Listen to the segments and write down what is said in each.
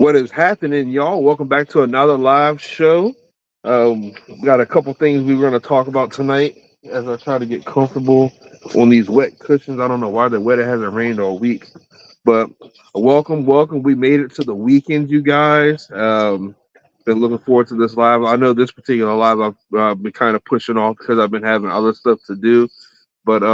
What is happening, y'all? Welcome back to another live show. We got a couple things we're going to talk about tonight as I try to get comfortable on these wet cushions. I don't know why the weather hasn't rained all week, but welcome. We made it to the weekend, you guys. Been looking forward to this live. I know this particular live I've been kind of pushing off because I've been having other stuff to do, but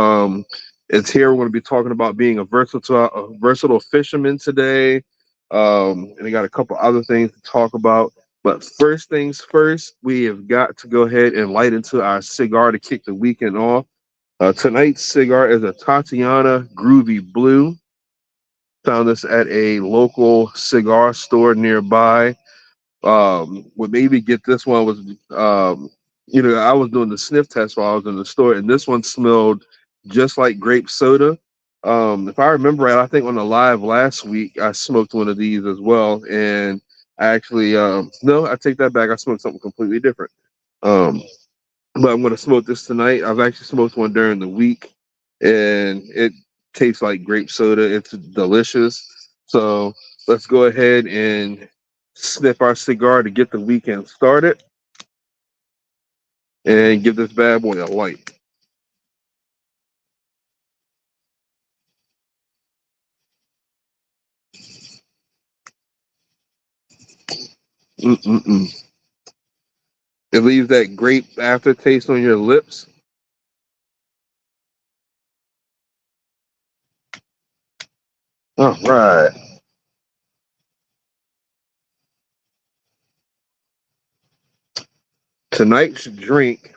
it's here. We're going to be talking about being a versatile fisherman today, and we got a couple other things to talk about. But first things first, we have got to go ahead and light into our cigar to kick the weekend off. Tonight's cigar is a Tatiana Groovy Blue. Found this at a local cigar store nearby. What made me get this one was, I was doing the sniff test while I was in the store, and this one smelled just like grape soda. If I remember right, I think on the live last week, I smoked one of these as well, and I actually, no, I take that back. I smoked something completely different. Um, but I'm going to smoke this tonight. I've actually smoked one during the week, and it tastes like grape soda. It's delicious. So let's go ahead and sniff our cigar to get the weekend started and give this bad boy a light. Mm-mm-mm. It leaves that grape aftertaste on your lips. All right. Tonight's drink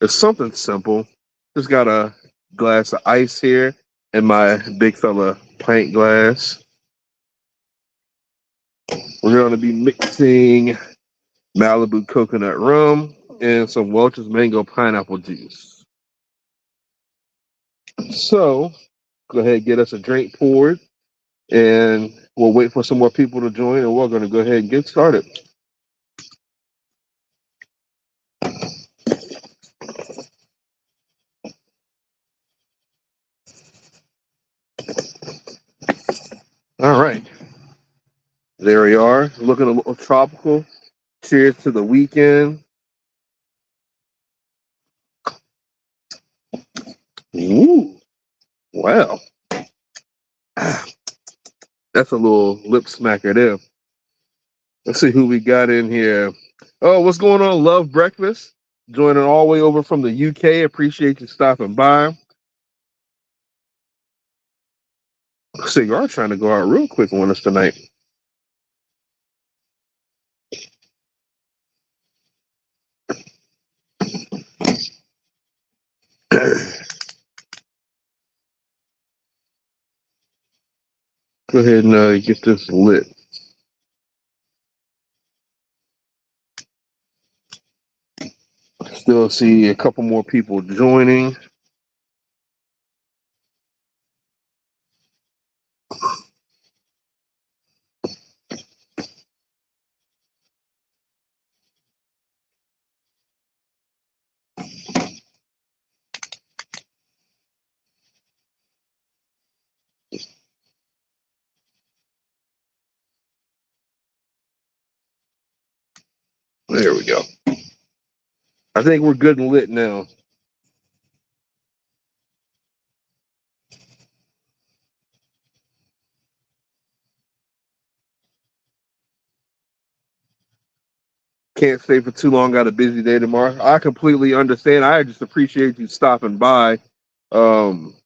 is something simple. Just got a glass of ice here in my Bigfella pint glass. We're going to be mixing Malibu coconut rum and some Welch's mango pineapple juice. So go ahead and get us a drink poured, and we'll wait for some more people to join, and we're going to go ahead and get started. All right. There we are, looking a little tropical. Cheers to the weekend. Ooh, wow. Ah, that's a little lip smacker there. Let's see who we got in here. Oh, what's going on, Love Breakfast? Joining all the way over from the UK. Appreciate you stopping by. Cigar trying to go out real quick on us tonight. Go ahead and get this lit. Still see a couple more people joining. There we go. I think we're good and lit now. Can't stay for too long. Got a busy day tomorrow. I completely understand. I just appreciate you stopping by. Um,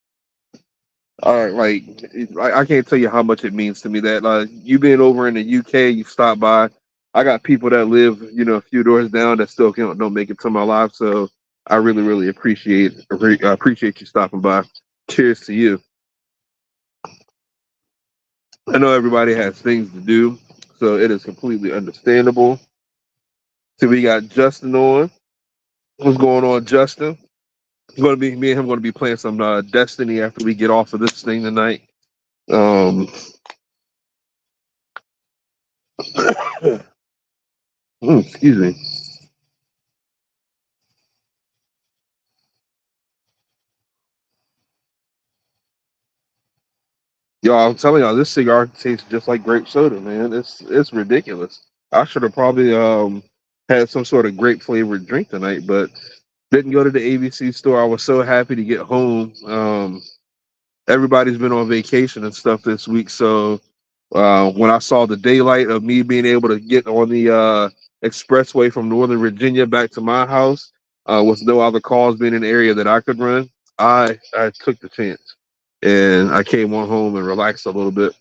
I can't tell you how much it means to me that you being over in the UK, you stopped by. I got people that live, a few doors down that still don't make it to my life. So I really, really appreciate you stopping by. Cheers to you. I know everybody has things to do, so it is completely understandable. So we got Justin on. What's going on, Justin? Going to be me and him going to be playing some Destiny after we get off of this thing tonight. Um, excuse me. Y'all, I'm telling y'all, this cigar tastes just like grape soda, man. It's ridiculous. I should have probably had some sort of grape flavored drink tonight, but didn't go to the ABC store. I was so happy to get home. Everybody's been on vacation and stuff this week, so when I saw the daylight of me being able to get on the expressway from Northern Virginia back to my house with no other calls being in the area that I could run, I took the chance and I came on home and relaxed a little bit.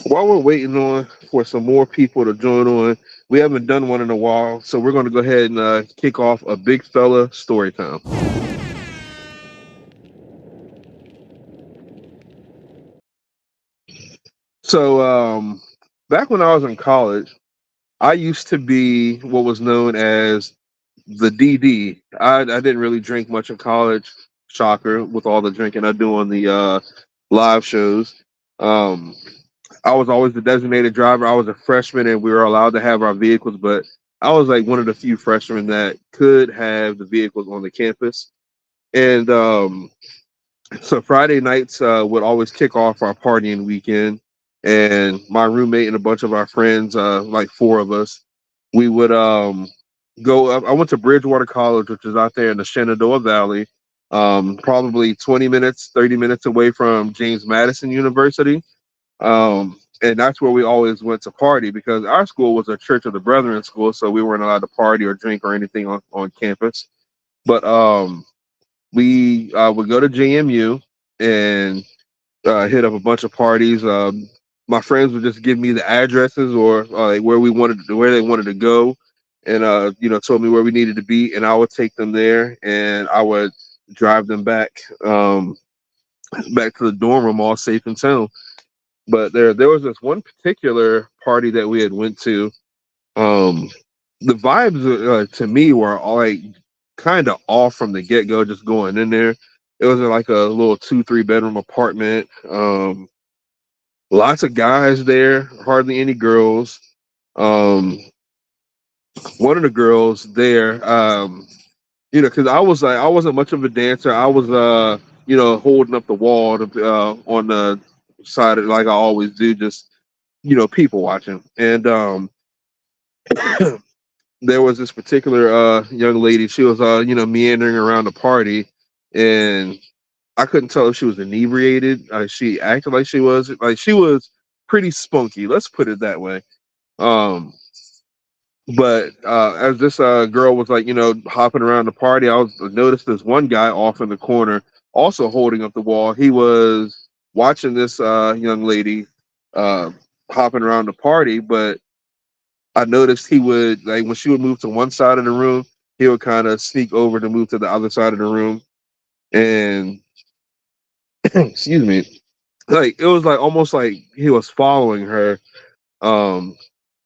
While we're waiting on for some more people to join on, we haven't done one in a while, so we're going to go ahead and kick off a big fella story time. So, back when I was in college, I used to be what was known as the DD. I didn't really drink much in college. Shocker, with all the drinking I do on the live shows. Um, I was always the designated driver. I was a freshman, and we were allowed to have our vehicles, but I was like one of the few freshmen that could have the vehicles on the campus. And so Friday nights would always kick off our partying weekend, and my roommate and a bunch of our friends, like four of us, we would go up. I went to Bridgewater College, which is out there in the Shenandoah Valley, probably 20 minutes, 30 minutes away from James Madison University. And that's where we always went to party because our school was a Church of the Brethren school, so we weren't allowed to party or drink or anything on campus. But we would go to JMU and hit up a bunch of parties. My friends would just give me the addresses or like where they wanted to go, and told me where we needed to be, and I would take them there, and I would drive them back to the dorm room all safe and sound. But there was this one particular party that we had went to. Um, the vibes to me were all like kind of off from the get go. Just going in there, it was like a little 2-3 bedroom apartment. Lots of guys there, hardly any girls. Um, one of the girls there, because I wasn't much of a dancer. I was holding up the wall on the side of, like I always do, just people watching. And there was this particular young lady. She was meandering around the party, and I couldn't tell if she was inebriated. She acted like she was pretty spunky. Let's put it that way. Um, but as this girl was like, hopping around the party, I noticed this one guy off in the corner, also holding up the wall. He was watching this young lady uh, hopping around the party, but I noticed he would, like, when she would move to one side of the room, he would kind of sneak over to move to the other side of the room, and excuse me, like it was like almost like he was following her. Um,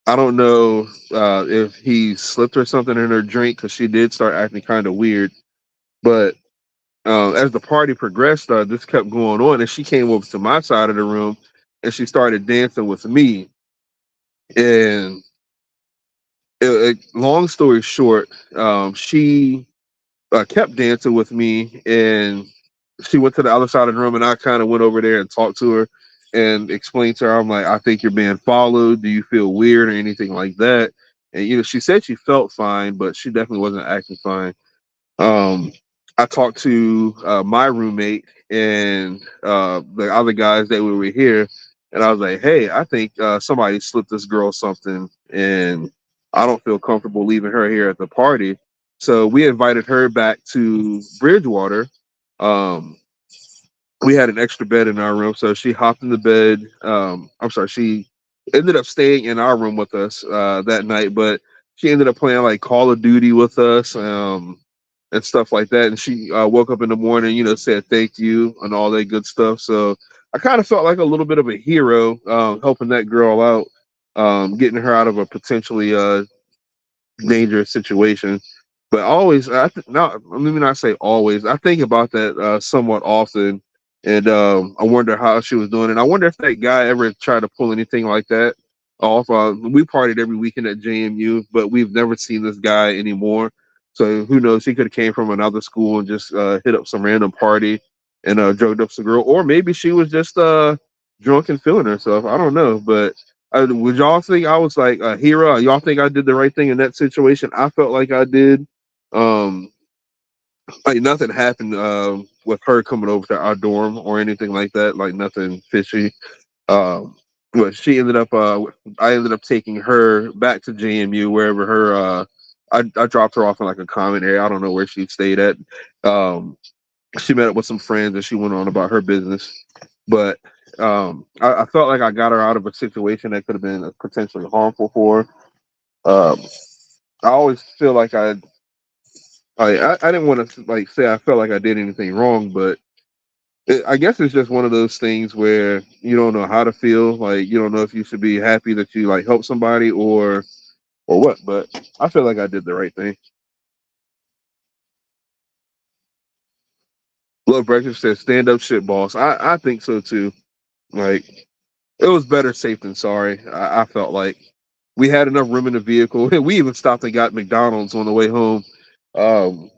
I don't know if he slipped her something in her drink because she did start acting kind of weird. But as the party progressed, this kept going on, and she came over to my side of the room, and she started dancing with me. And long story short, she kept dancing with me, and she went to the other side of the room, and I kind of went over there and talked to her and explained to her, I'm like, I think you're being followed. Do you feel weird or anything like that? And she said she felt fine, but she definitely wasn't acting fine. Um, I talked to my roommate and the other guys that we were here, and I was like, "Hey, I think somebody slipped this girl something, and I don't feel comfortable leaving her here at the party." So we invited her back to Bridgewater. Um, we had an extra bed in our room, so she hopped in the bed. I'm sorry, she ended up staying in our room with us that night, but she ended up playing like Call of Duty with us and stuff like that. And she woke up in the morning, said thank you and all that good stuff. So I kind of felt like a little bit of a hero helping that girl out, getting her out of a potentially dangerous situation. But always, now let me not say always. I think about that somewhat often, And I wonder how she was doing. And I wonder if that guy ever tried to pull anything like that off. We partied every weekend at JMU, but we've never seen this guy anymore. So who knows? He could have came from another school and just hit up some random party and drugged up some girl, or maybe she was just drunk and feeling herself. I don't know, but would y'all think I was like a hero? Y'all think I did the right thing in that situation? I felt like I did. Um, like nothing happened with her coming over to our dorm or anything like that. Like nothing fishy. Um, but she ended up. I ended up taking her back to JMU wherever her. I dropped her off in like a common area. I don't know where she stayed at. Um, she met up with some friends and she went on about her business. But I felt like I got her out of a situation that could have been potentially harmful for her. I always feel like I didn't want to like say I felt like I did anything wrong, but I guess it's just one of those things where you don't know how to feel. Like you don't know if you should be happy that you like help somebody or what. But I feel like I did the right thing. Love Breakfast says stand up shit boss. I think so too. Like it was better safe than sorry. I felt like we had enough room in the vehicle. We even stopped and got McDonald's on the way home. Um,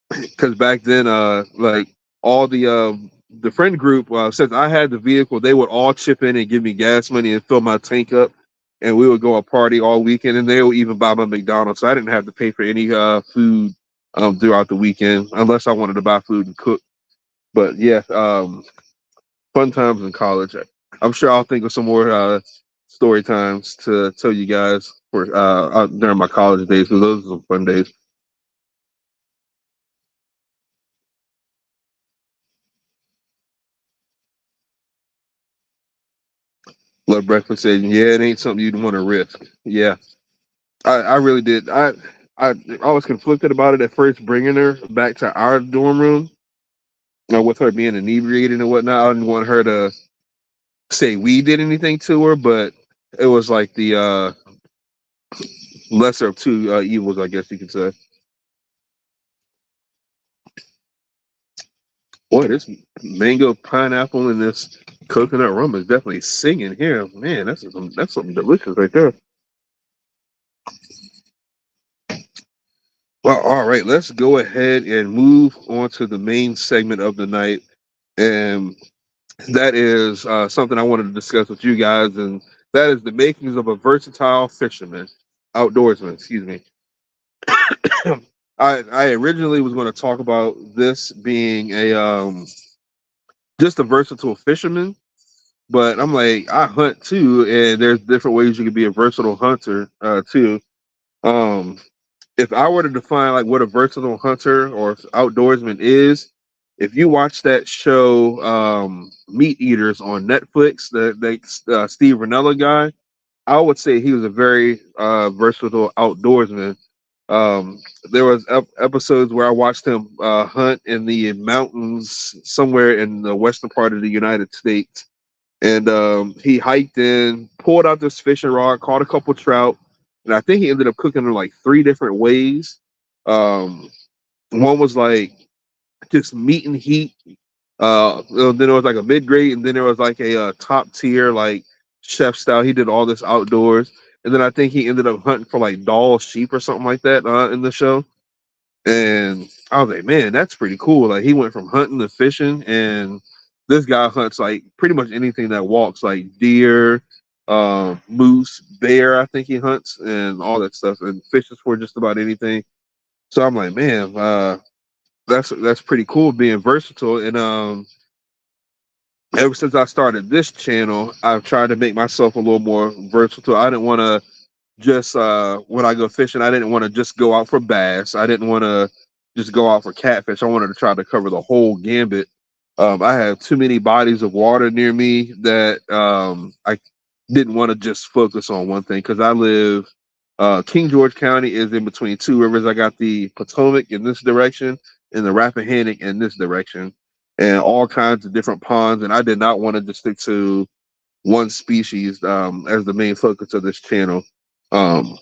because back then, like all the friend group, since I had the vehicle, they would all chip in and give me gas money and fill my tank up, and we would go a party all weekend, and they would even buy my McDonald's, so I didn't have to pay for any food throughout the weekend unless I wanted to buy food and cook. But yeah, fun times in college. I'm sure I'll think of some more story times to tell you guys for during my college days, because those are some fun days. Love Breakfast said, "Yeah, it ain't something you'd want to risk." Yeah, I really did. I was conflicted about it at first, bringing her back to our dorm room with her being inebriated and whatnot. I didn't want her to say we did anything to her, but it was like the lesser of two evils, I guess you could say. Boy, this mango pineapple and this coconut rum is definitely singing here. Man, that's something delicious right there. Well, all right, let's go ahead and move on to the main segment of the night. And that is something I wanted to discuss with you guys, and that is the makings of a versatile fisherman, outdoorsman. Excuse me. I originally was going to talk about this being a just a versatile fisherman, but I'm like I hunt too, and there's different ways you can be a versatile hunter too. Um, if I were to define like what a versatile hunter or outdoorsman is, if you watch that show Meat Eaters on Netflix, the Steve Ranella guy, I would say he was a very versatile outdoorsman. There was episodes where I watched him hunt in the mountains somewhere in the western part of the United States, and he hiked in, pulled out this fishing rod, caught a couple trout, and I think he ended up cooking them like three different ways. Um, one was like just meat and heat. Then there was like a mid grade, and then there was like a top tier like chef style. He did all this outdoors, and then I think he ended up hunting for like doll sheep or something like that in the show. And I was like, man, that's pretty cool. Like he went from hunting to fishing, and this guy hunts like pretty much anything that walks, like deer, moose, bear. I think he hunts and all that stuff, and fishes for just about anything. So I'm like, man, that's pretty cool being versatile. And ever since I started this channel, I've tried to make myself a little more versatile. I didn't want to just when I go fishing, I didn't want to just go out for bass. I didn't want to just go out for catfish. I wanted to try to cover the whole gambit. I have too many bodies of water near me that I didn't want to just focus on one thing because I live. King George County is in between two rivers. I got the Potomac in this direction and the Rappahannock in this direction, and all kinds of different ponds. And I did not want to just stick to one species as the main focus of this channel. Um,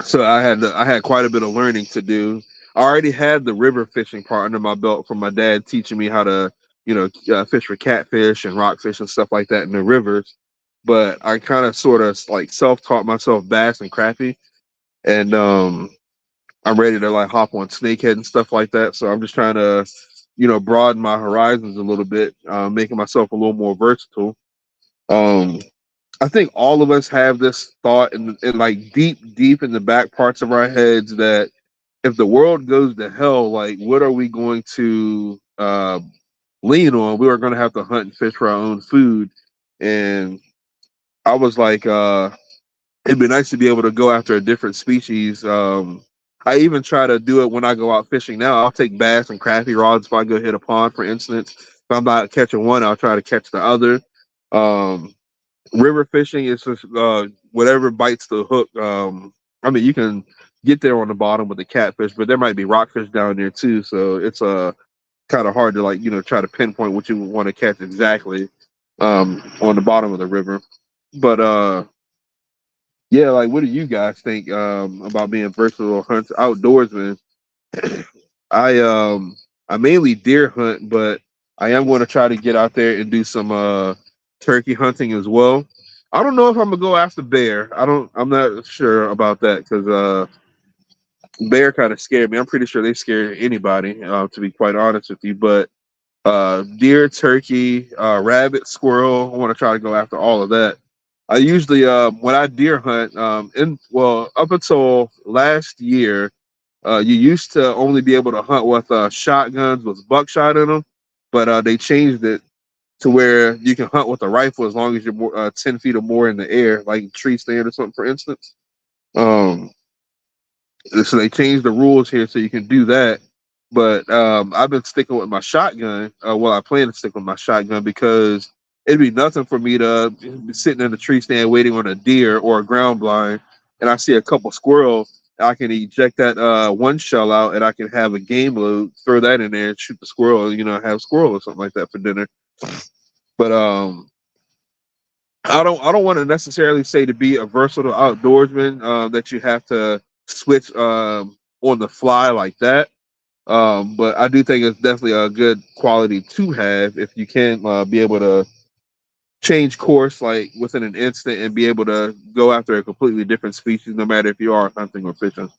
so I had quite a bit of learning to do. I already had the river fishing part under my belt from my dad teaching me how to fish for catfish and rockfish and stuff like that in the rivers. But I kind of sort of like self-taught myself bass and crappie, and I'm ready to like hop on snakehead and stuff like that. So I'm just trying to, broaden my horizons a little bit, making myself a little more versatile. Um, I think all of us have this thought in like deep in the back parts of our heads that if the world goes to hell, like what are we going to lean on? We are going to have to hunt and fish for our own food. And I was like, it'd be nice to be able to go after a different species. I even try to do it when I go out fishing now. I'll take bass and crappie rods if I go hit a pond, for instance. If I'm not catching one, I'll try to catch the other. Um, River fishing is just whatever bites the hook. I mean, you can get there on the bottom with the catfish, but there might be rockfish down there too. So it's kind of hard to like try to pinpoint what you want to catch exactly on the bottom of the river. But yeah, like what do you guys think about being versatile hunts outdoorsmen? I I mainly deer hunt, but I am going to try to get out there and do some turkey hunting as well. I don't know if I'm gonna go after bear. I'm not sure about that because bear kind of scared me. I'm pretty sure they scare anybody, to be quite honest with you. But deer, turkey, rabbit, squirrel. I want to try to go after all of that. I usually, when I deer hunt, up until last year, you used to only be able to hunt with shotguns with buckshot in them, but they changed it to where you can hunt with a rifle as long as you're 10 feet or more in the air, like a tree stand or something, for instance. Um, so they changed the rules here so you can do that. But I've been sticking with my shotgun. I plan to stick with my shotgun because it'd be nothing for me to be sitting in the tree stand waiting on a deer or a ground blind, and I see a couple squirrels. I can eject that one shell out, and I can have a game load, throw that in there, and shoot the squirrel. Have squirrel or something like that for dinner. But I don't want to necessarily say to be a versatile outdoorsman that you have to switch on the fly like that. But I do think it's definitely a good quality to have if you can be able to change course like within an instant and be able to go after a completely different species, no matter if you are hunting or fishing.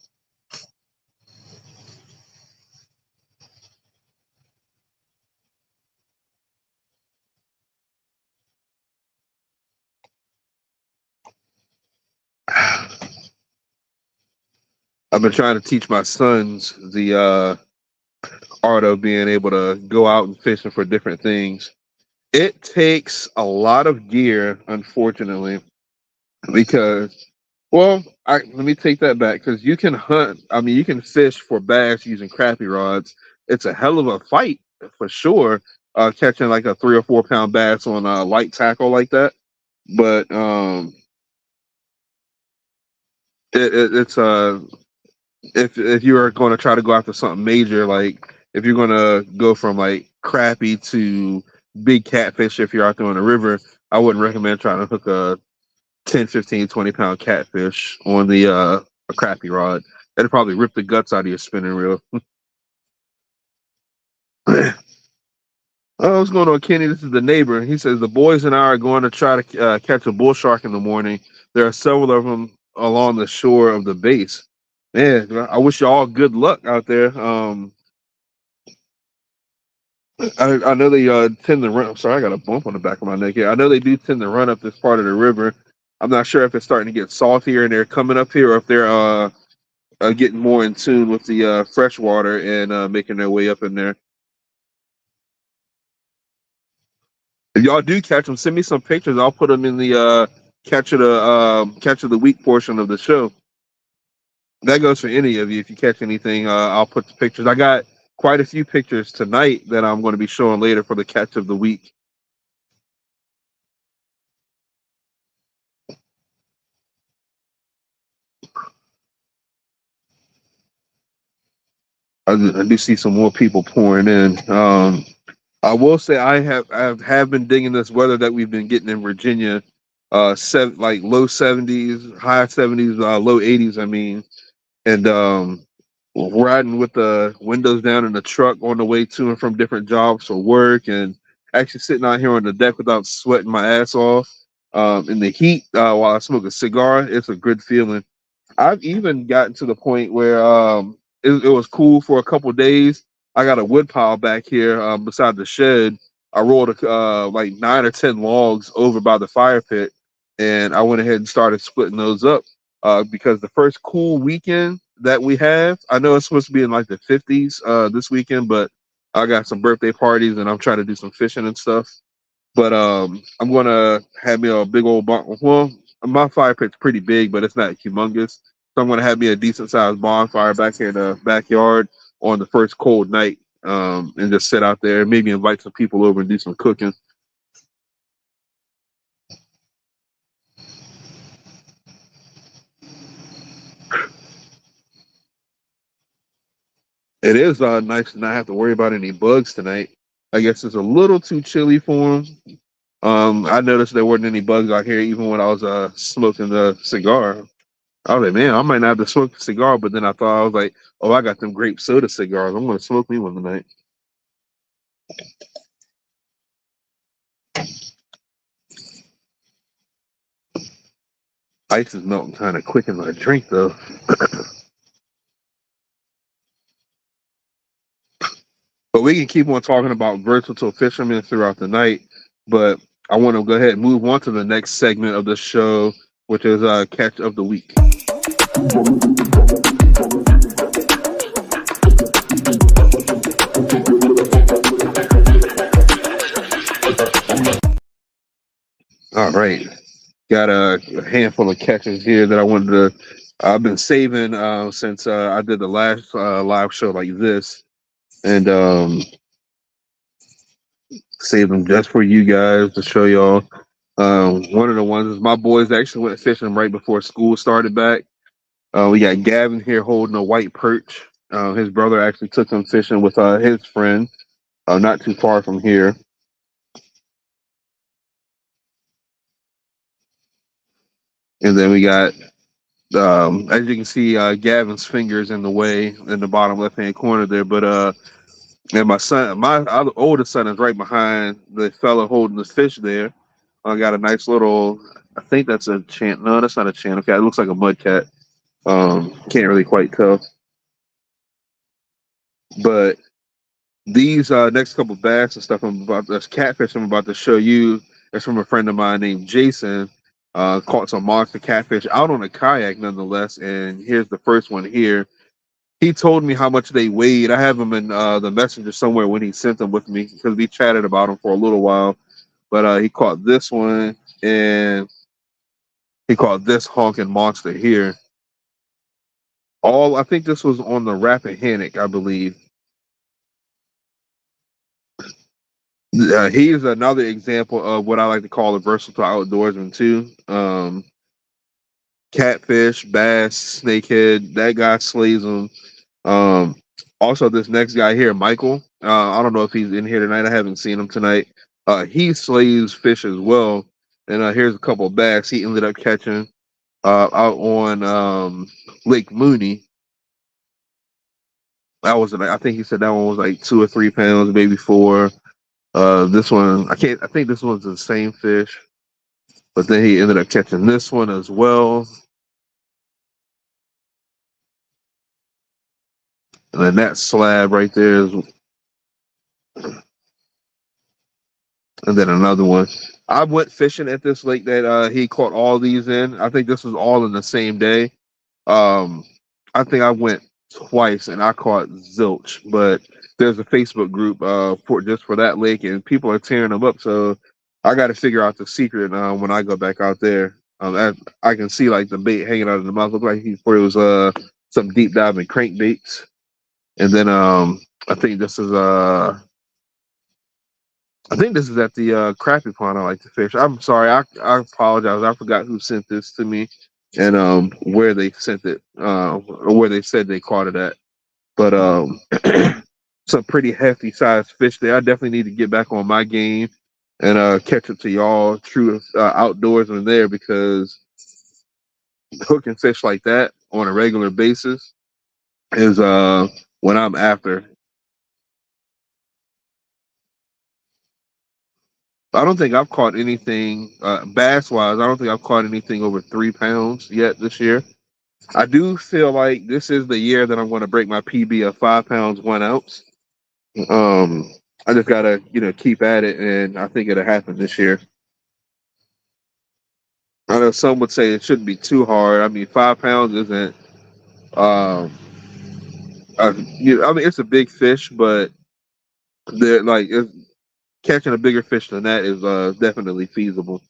I've been trying to teach my sons the art of being able to go out and fishing for different things. It takes a lot of gear, unfortunately, because let me take that back because you can hunt. I mean, you can fish for bass using crappie rods. It's a hell of a fight for sure. Catching like a 3 or 4 pound bass on a light tackle like that, but it's if you are going to try to go after something major, like if you're going to go from like crappie to big catfish, if you're out there on the river, I wouldn't recommend trying to hook a 10, 15, 20 pound catfish on the a crappie rod. That'd probably rip the guts out of your spinning reel. Oh, what's going on, Kenny? This is the neighbor. He says the boys and I are going to try to catch a bull shark in the morning. There are several of them along the shore of the base. Man, I wish you all good luck out there. I know they tend to run. I'm sorry, I got a bump on the back of my neck here. I know they do tend to run up this part of the river. I'm not sure if it's starting to get saltier and they're coming up here, or if they're getting more in tune with the fresh water and making their way up in there. If y'all do catch them, send me some pictures. I'll put them in the catch of the week portion of the show. That goes for any of you. If you catch anything, I'll put the pictures. I got quite a few pictures tonight that I'm going to be showing later for the catch of the week. I do see some more people pouring in. I will say I have been digging this weather that we've been getting in Virginia. Like low 70s, high 70s, low 80s. I mean, and riding with the windows down in the truck on the way to and from different jobs for work, and actually sitting out here on the deck without sweating my ass off in the heat while I smoke a cigar. It's a good feeling. I've even gotten to the point where it was cool for a couple days. I got a wood pile back here beside the shed. I rolled like 9 or 10 logs over by the fire pit, and I went ahead and started splitting those up because the first cool weekend that we have, I know it's supposed to be in like the 50s this weekend, but I got some birthday parties and I'm trying to do some fishing and stuff. But I'm gonna have me a big old well, my fire pit's pretty big, but it's not humongous. So I'm gonna have me a decent sized bonfire back here in the backyard on the first cold night, and just sit out there, maybe invite some people over and do some cooking. It is nice to not have to worry about any bugs tonight. I guess it's a little too chilly for them. I noticed there weren't any bugs out here even when I was smoking the cigar. I was like, man, I might not have to smoke a cigar, but then I thought I was like, oh, I got them grape soda cigars. I'm gonna smoke me one tonight. Ice is melting kind of quick in my drink though. But we can keep on talking about versatile fishermen throughout the night. But I want to go ahead and move on to the next segment of the show, which is catch of the week. All right, got a handful of catches here that I wanted to. I've been saving since I did the last live show like this, and save them just for you guys to show y'all. One of the ones is my boys actually went fishing right before school started back. We got Gavin here holding a white perch. His brother actually took him fishing with his friend, not too far from here. And then we got, as you can see, Gavin's fingers in the way in the bottom left hand corner there. But and my other oldest son is right behind the fella holding the fish there. I got a nice little, I think that's a chan. No, that's not a channel cat. It looks like a mud cat. Can't really quite tell. But these next couple bass and stuff I'm about this catfish I'm about to show you is from a friend of mine named Jason. Caught some monster catfish out on a kayak nonetheless. And here's the first one here. He told me how much they weighed. I have them in the messenger somewhere when he sent them with me because we chatted about them for a little while. But he caught this one and he caught this honking monster here. I think this was on the Rappahannock, I believe. He's another example of what I like to call a versatile outdoorsman too. Catfish, bass, snakehead. That guy slays them. Um, Also, this next guy here, Michael. I don't know if he's in here tonight. I haven't seen him tonight. He slays fish as well. And here's a couple of bass he ended up catching out on Lake Mooney. I think he said that one was like 2 or 3 pounds, maybe 4. This one, I can't. I think this one's the same fish, but then he ended up catching this one as well. And then that slab right there is, and then another one. I went fishing at this lake that he caught all these in. I think this was all in the same day. Um, I think I went twice and I caught zilch, but there's a Facebook group for that lake and people are tearing them up. So I got to figure out the secret when I go back out there. I can see like the bait hanging out of the mouth. Looked like he thought it was some deep diving crankbaits. And then I think this is at the crappie pond I like to fish. I'm sorry, I apologize. I forgot who sent this to me and where they sent it, or where they said they caught it at. But some pretty hefty sized fish there. I definitely need to get back on my game and catch up to y'all true outdoorsmen there because hooking fish like that on a regular basis is when I'm after. I don't think I've caught anything bass wise. I don't think I've caught anything over 3 pounds yet this year. I do feel like this is the year that I'm going to break my PB of 5 pounds 1 ounce. Um, I just gotta keep at it, and I think it'll happen this year. I know some would say it shouldn't be too hard. I mean, 5 pounds isn't. Um, I mean, it's a big fish, but they're like catching a bigger fish than that is definitely feasible.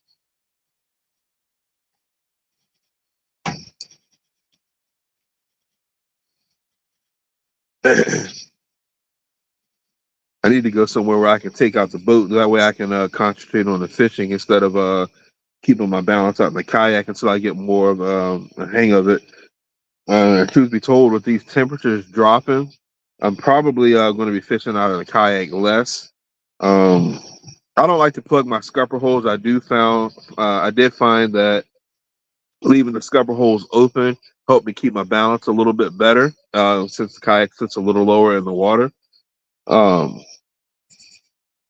I need to go somewhere where I can take out the boat. That way, I can concentrate on the fishing instead of keeping my balance out in the kayak until I get more of a hang of it. Truth be told, with these temperatures dropping, I'm probably going to be fishing out of the kayak less. Um, I don't like to plug my scupper holes. I did find that leaving the scupper holes open helped me keep my balance a little bit better since the kayak sits a little lower in the water. Um,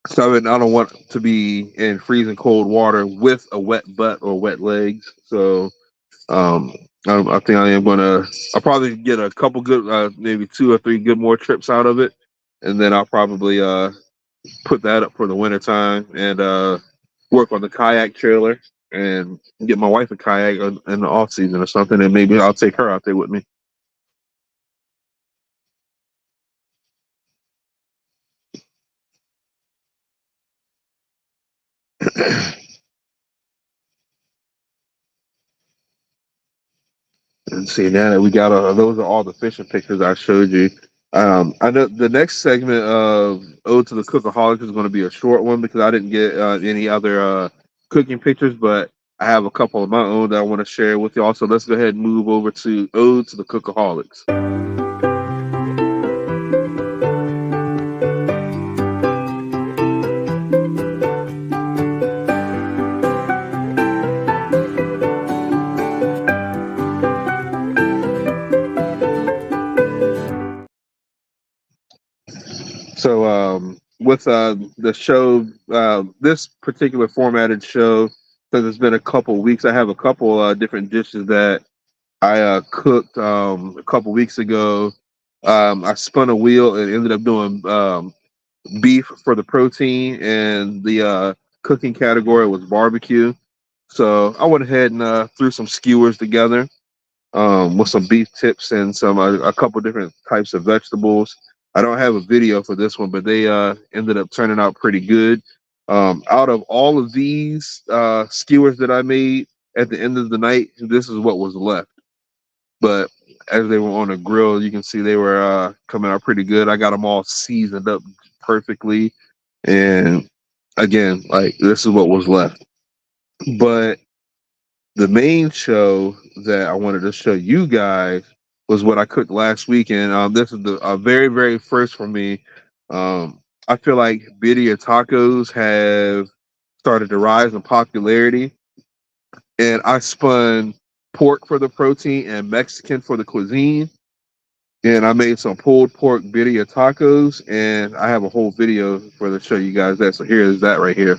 so I don't want to be in freezing cold water with a wet butt or wet legs. So um, I think I am gonna. I'll probably get a couple good, maybe 2 or 3 good more trips out of it, and then I'll probably put that up for the winter time and work on the kayak trailer and get my wife a kayak in the off season or something, and maybe I'll take her out there with me. And see, now that we got those are all the fishing pictures I showed you. I know the next segment of Ode to the Cookaholic is going to be a short one because I didn't get any other cooking pictures, but I have a couple of my own that I want to share with y'all. So let's go ahead and move over to Ode to the Cookaholics. So with the show, this particular formatted show, since it's been a couple weeks, I have a couple different dishes that I cooked a couple weeks ago. I spun a wheel and ended up doing beef for the protein, and the cooking category was barbecue. So I went ahead and threw some skewers together with some beef tips and some a couple different types of vegetables. I don't have a video for this one, but they ended up turning out pretty good. Out of all of these skewers that I made at the end of the night, this is what was left. But as they were on the grill, you can see they were coming out pretty good. I got them all seasoned up perfectly, and again, like this is what was left. But the main show that I wanted to show you guys was what I cooked last weekend. This is the very, very first for me. I feel like birria tacos have started to rise in popularity, and I spun pork for the protein and Mexican for the cuisine. And I made some pulled pork birria tacos, and I have a whole video for to show you guys that. So here is that right here.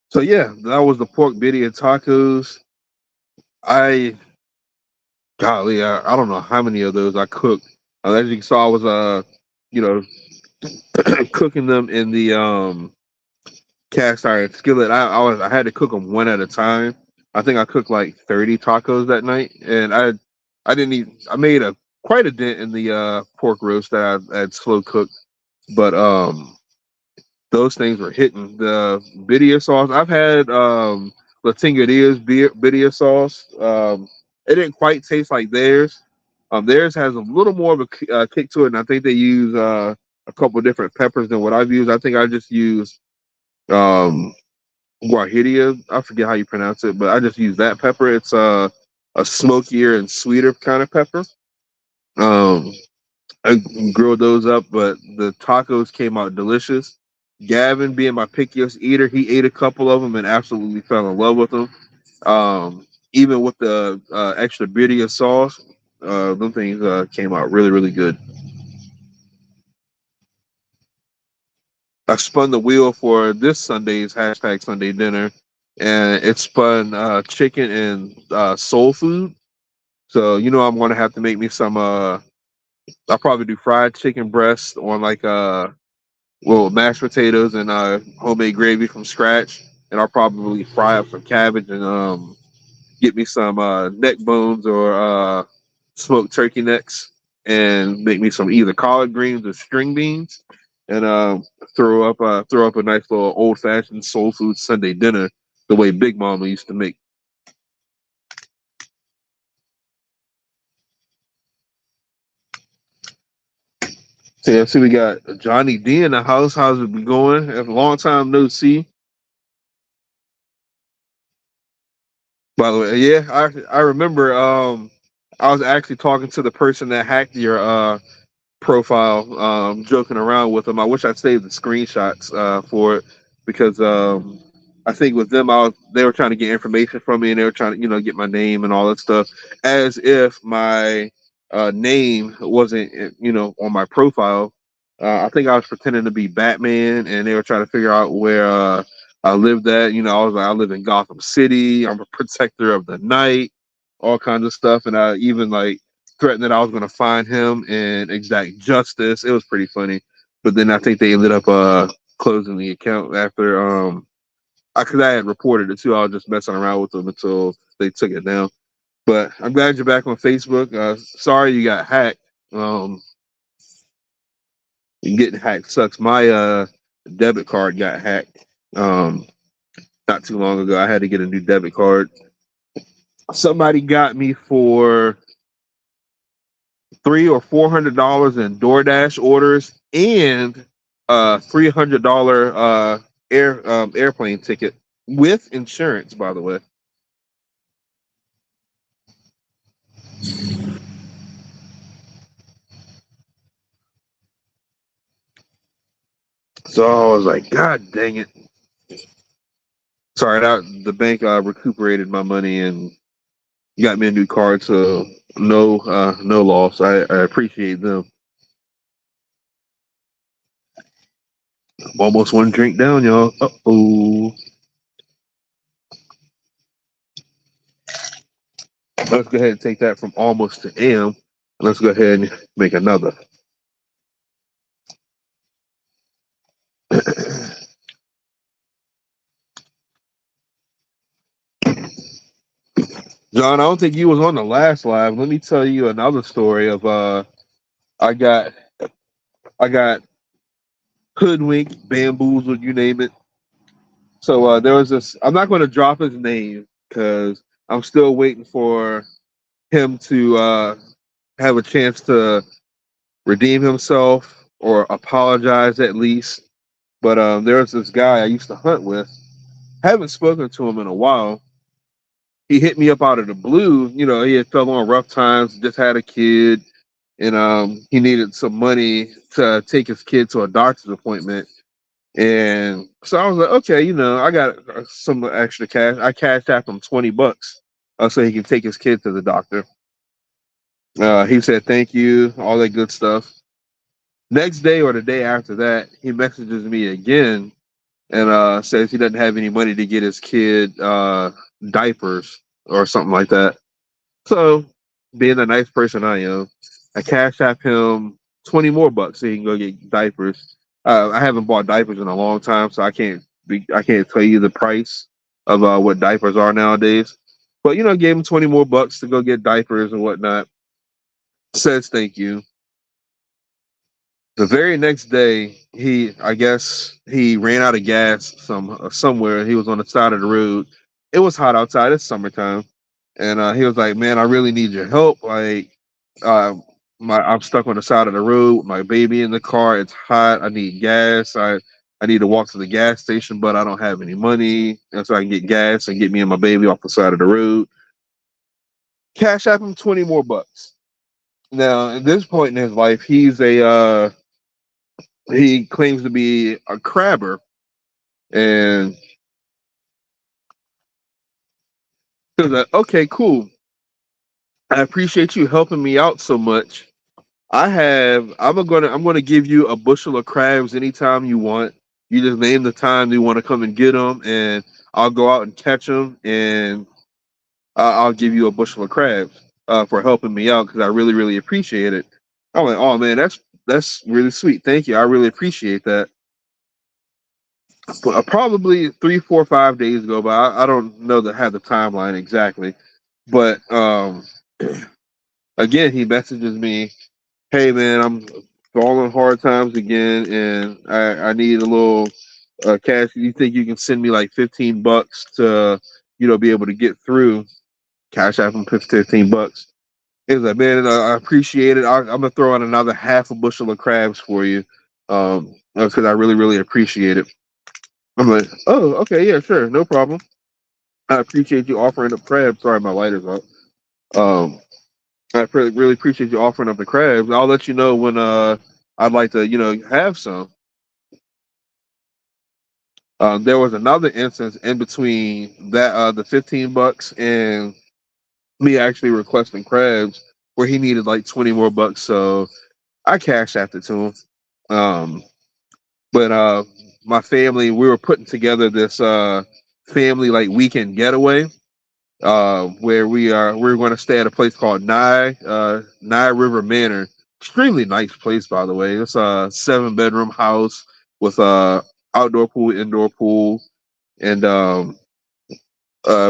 So yeah, that was the pork birria tacos. I golly, I don't know how many of those I cooked. As you saw, I was you know, cooking them in the cast iron skillet. I had to cook them one at a time. I think I cooked like 30 tacos that night, and I didn't eat. I made a quite a dent in the pork roast that I had slow cooked, but those things were hitting. The birria sauce I've had Latinga birria sauce. It didn't quite taste like theirs. Theirs has a little more of a kick to it, and I think they use a couple different peppers than what I've used. I think I just use um, guajillo. I forget how you pronounce it, but I just use that pepper. It's a smokier and sweeter kind of pepper. Um, I grilled those up, but the tacos came out delicious. Gavin, being my pickiest eater, he ate a couple of them and absolutely fell in love with them. Even with the extra birria sauce, them things came out really, really good. I spun the wheel for this Sunday's hashtag Sunday dinner, and it spun chicken and soul food. So I'm gonna have to make me some. I'll probably do fried chicken breast on like well mashed potatoes and homemade gravy from scratch, and I'll probably fry up some cabbage and get me some neck bones or smoked turkey necks, and make me some either collard greens or string beans, and throw up a nice little old fashioned soul food Sunday dinner the way Big Mama used to make. So yeah, see we got Johnny D in the house. How's it been going? A long time no see. By the way, yeah, I remember I was actually talking to the person that hacked your profile, joking around with them. I wish I saved the screenshots for it because I think with them, they were trying to get information from me and they were trying to get my name and all that stuff, as if my name wasn't on my profile. I think I was pretending to be Batman, and they were trying to figure out where I lived at. I was like, I live in Gotham City. I'm a protector of the night, all kinds of stuff, and I even like threatened that I was going to find him and exact justice. It was pretty funny, but then I think they ended up closing the account after because I had reported it too. I was just messing around with them until they took it down. But I'm glad you're back on Facebook. Sorry you got hacked. Um, Getting hacked sucks. My debit card got hacked not too long ago. I had to get a new debit card. Somebody got me for $300 or $400 in DoorDash orders and a $300 airplane ticket with insurance, by the way. So I was like, God dang it! Sorry, that the bank recuperated my money and got me a new card, so no loss. I appreciate them. I'm almost one drink down, y'all. Uh-oh. Let's go ahead and take that from almost to am. Let's go ahead and make another. John, I don't think you was on the last live. Let me tell you another story of I got I got hoodwinked, bamboozled, you name it. So there was this. I'm not going to drop his name because I'm still waiting for him to have a chance to redeem himself or apologize at least. But there was this guy I used to hunt with. Haven't spoken to him in a while. He hit me up out of the blue. He had fell on rough times, just had a kid, and he needed some money to take his kid to a doctor's appointment. And so I was like, okay, I got some extra cash. I cashed out him $20 so he can take his kid to the doctor. He said thank you, all that good stuff. Next day or the day after that, he messages me again and says he doesn't have any money to get his kid diapers or something like that. So, being the nice person I am, I cash app him 20 more bucks so he can go get diapers. I haven't bought diapers in a long time, so I can't tell you the price of what diapers are nowadays. But gave him 20 more bucks to go get diapers and whatnot. Says thank you. The very next day, I guess he ran out of gas somewhere. He was on the side of the road. It was hot outside. It's summertime, and he was like, "Man, I really need your help. Like, uh, I'm stuck on the side of the road with my baby in the car. It's hot. I need gas. I need to walk to the gas station, but I don't have any money, and so I can get gas and get me and my baby off the side of the road." Cash app him 20 more bucks. Now, at this point in his life, he claims to be a crabber, and he was like, "Okay, cool. I appreciate you helping me out so much. I'm gonna give you a bushel of crabs anytime you want. You just name the time you want to come and get them, and I'll go out and catch them, and I'll give you a bushel of crabs for helping me out because I really, really appreciate it." I'm like, "Oh man, that's really sweet. Thank you. I really appreciate that." But probably 3, 4, 5 days go by. I don't know have the timeline exactly, but again, he messages me, "Hey man, I'm falling hard times again, and I need a little cash. Do you think you can send me like 15 bucks to be able to get through?" Cash app him 15 bucks. He's like, "Man, I appreciate it. I'm gonna throw in another half a bushel of crabs for you, because I really, really appreciate it." I'm like, "Oh, okay, yeah, sure, no problem. I appreciate you offering up crabs." Sorry, my lighter's out. Um, really appreciate you offering up the crabs. I'll let you know when I'd like to, have some. There was another instance in between that the 15 bucks and me actually requesting crabs where he needed like 20 more bucks, so I cashed after to him. Um, but my family, we were putting together this family like weekend getaway where we're going to stay at a place called Nye River Manor. Extremely nice place, by the way. It's a 7-bedroom house with a outdoor pool, indoor pool, and a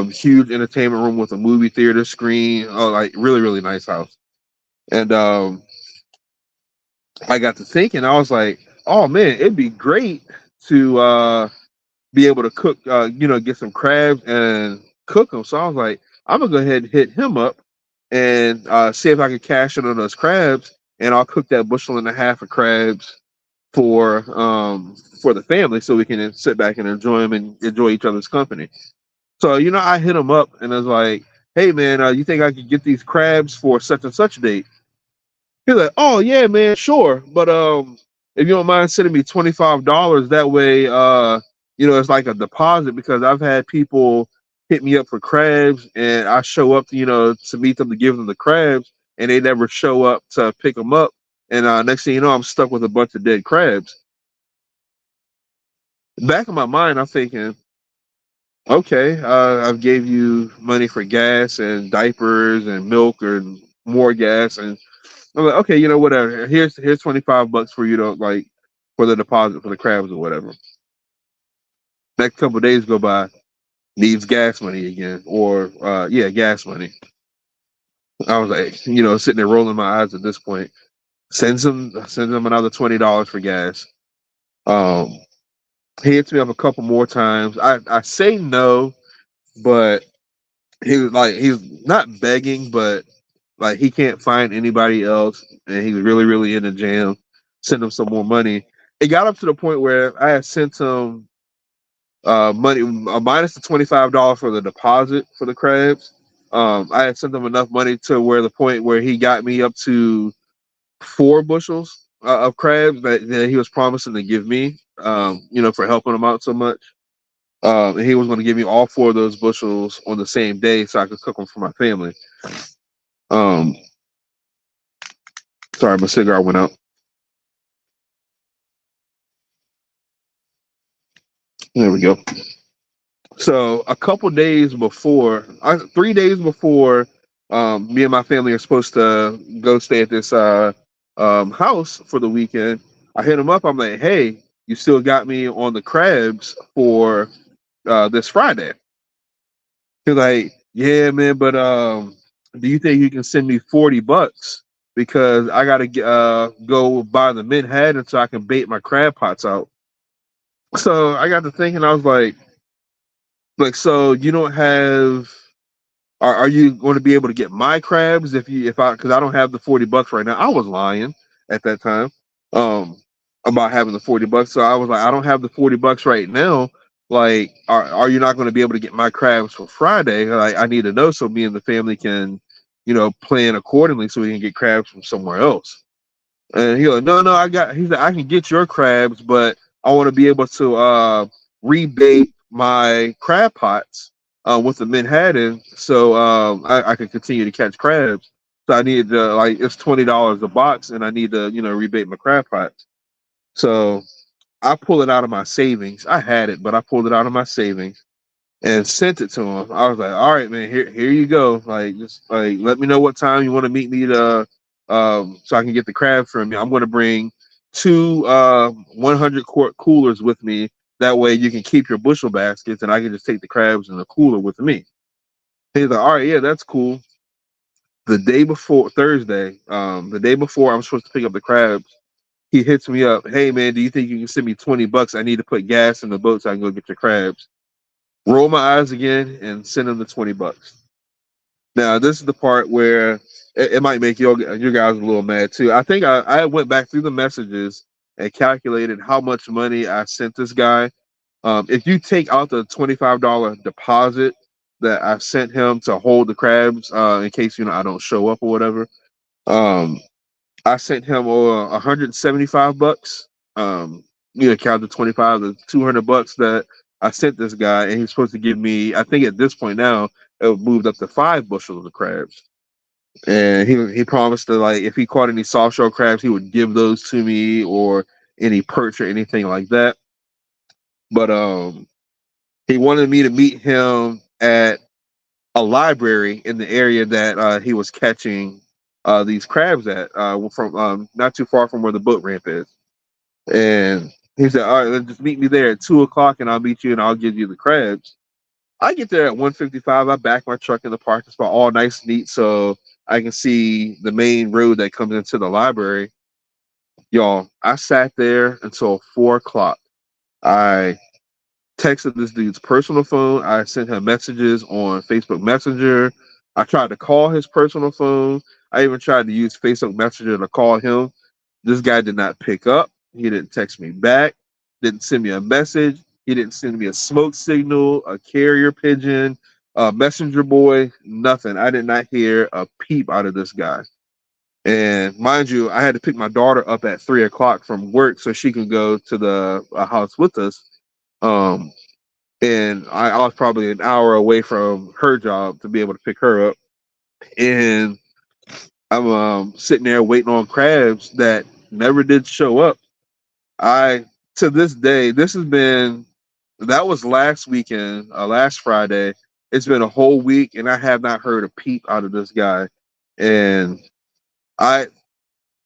huge entertainment room with a movie theater screen. Oh, like really, really nice house. And I got to thinking, I was like, "Oh man, it'd be great to be able to cook, get some crabs and cook them." So I was like, "I'm gonna go ahead and hit him up and see if I can cash in on those crabs, and I'll cook that bushel and a half of crabs for the family, so we can sit back and enjoy them and enjoy each other's company." So I hit him up and I was like, "Hey man, you think I could get these crabs for such and such date?" He's like, "Oh yeah, man, sure, but if you don't mind sending me $25, that way, it's like a deposit because I've had people hit me up for crabs, and I show up, to meet them to give them the crabs, and they never show up to pick them up, and next thing you know, I'm stuck with a bunch of dead crabs." Back in my mind, I'm thinking, "Okay, I've gave you money for gas and diapers and milk and more gas, and I'm like, okay, whatever. Here's 25 bucks for you to like for the deposit for the crabs or whatever." Next couple of days go by, needs gas money again, or yeah, gas money. I was like, sitting there rolling my eyes at this point. Sends him another $20 for gas. Um, he hits me up a couple more times. I say no, but he's not begging, but like he can't find anybody else, and he's really, really in a jam. Send him some more money. It got up to the point where I had sent him money minus the $25 for the deposit for the crabs. I had sent him enough money to where the point where he got me up to 4 bushels of crabs that he was promising to give me, for helping him out so much. And he was going to give me all 4 of those bushels on the same day so I could cook them for my family. Um, Sorry, my cigar went out. There we go. So a couple days before, 3 days before, me and my family are supposed to go stay at this house for the weekend. I hit him up. I'm like, "Hey, you still got me on the crabs for this Friday?" He's like, "Yeah, man, but do you think you can send me $40 because I gotta go buy the Manhattan so I can bait my crab pots out?" So I got to thinking. I was like, so you don't have? Are you going to be able to get my crabs if I because I don't have the $40 right now. I was lying at that time um about having the $40. So I was like, I don't have the $40 right now. Like, are you not going to be able to get my crabs for Friday? Like, I need to know so me and the family can, plan accordingly so we can get crabs from somewhere else. And he like, no, he's like, I can get your crabs, but I want to be able to rebate my crab pots with the Manhattan so I can continue to catch crabs. So I need to it's $20 a box, and I need to rebate my crab pots. So I pull it out of my savings. I had it, but I pulled it out of my savings and sent it to him. I was like, "All right, man, here you go. Like, just let me know what time you want to meet me to, so I can get the crab from you. I'm going to bring two 100 quart coolers with me. That way, you can keep your bushel baskets, and I can just take the crabs in the cooler with me." He's like, "All right, yeah, that's cool." The day before Thursday, the day before I'm supposed to pick up the crabs, he hits me up. "Hey, man, do you think you can send me $20? I need to put gas in the boat so I can go get your crabs." Roll my eyes again and send him the $20. Now, this is the part where it might make your guys a little mad too. I think I went back through the messages and calculated how much money I sent this guy. If you take out the $25 deposit that I sent him to hold the crabs in case I don't show up or whatever, um, I sent him over $175. Count the 25, the $200 that I sent this guy, and he's supposed to give me. I think at this point now, it moved up to 5 bushels of crabs. And he promised to if he caught any soft shell crabs, he would give those to me or any perch or anything like that. But he wanted me to meet him at a library in the area that he was catching these crabs at, from not too far from where the boat ramp is. And he said, "All right, let's just meet me there at 2 o'clock, and I'll meet you, and I'll give you the crabs." I get there at 1:55. I back my truck in the parking spot, all nice and neat, so I can see the main road that comes into the library. Y'all, I sat there until 4 o'clock. I texted this dude's personal phone. I sent him messages on Facebook Messenger. I tried to call his personal phone. I even tried to use Facebook Messenger to call him. This guy did not pick up. He didn't text me back. Didn't send me a message. He didn't send me a smoke signal, a carrier pigeon, a messenger boy, nothing. I did not hear a peep out of this guy. And mind you, I had to pick my daughter up at 3 o'clock from work so she could go to the house with us. Um, and I was probably an hour away from her job to be able to pick her up. And I'm sitting there waiting on crabs that never did show up. I To this day, that was last weekend, last Friday. It's been a whole week, and I have not heard a peep out of this guy. And I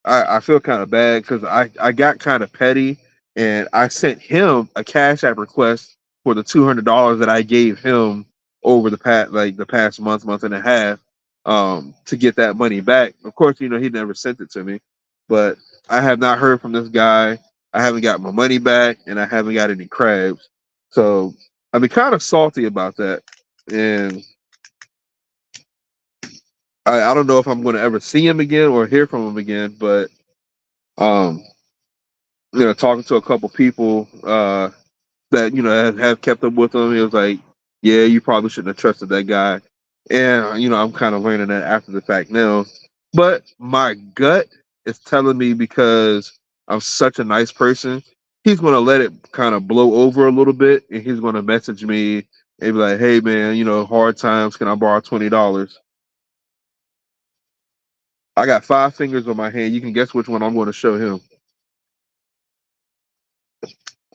I feel kind of bad because I got kind of petty, and I sent him a Cash App request for the $200 that I gave him over the past month and a half, to get that money back. Of course, he never sent it to me, but I have not heard from this guy. I haven't got my money back, and I haven't got any crabs. So I've been kind of salty about that, and I don't know if I'm going to ever see him again or hear from him again, but um talking to a couple people that have kept up with him, it was like, yeah, you probably shouldn't have trusted that guy. And I'm kind of learning that after the fact now. But my gut is telling me because I'm such a nice person, he's gonna let it kind of blow over a little bit, and he's gonna message me and be like, "Hey, man, hard times. Can I borrow $20?" I got 5 fingers on my hand. You can guess which one I'm going to show him.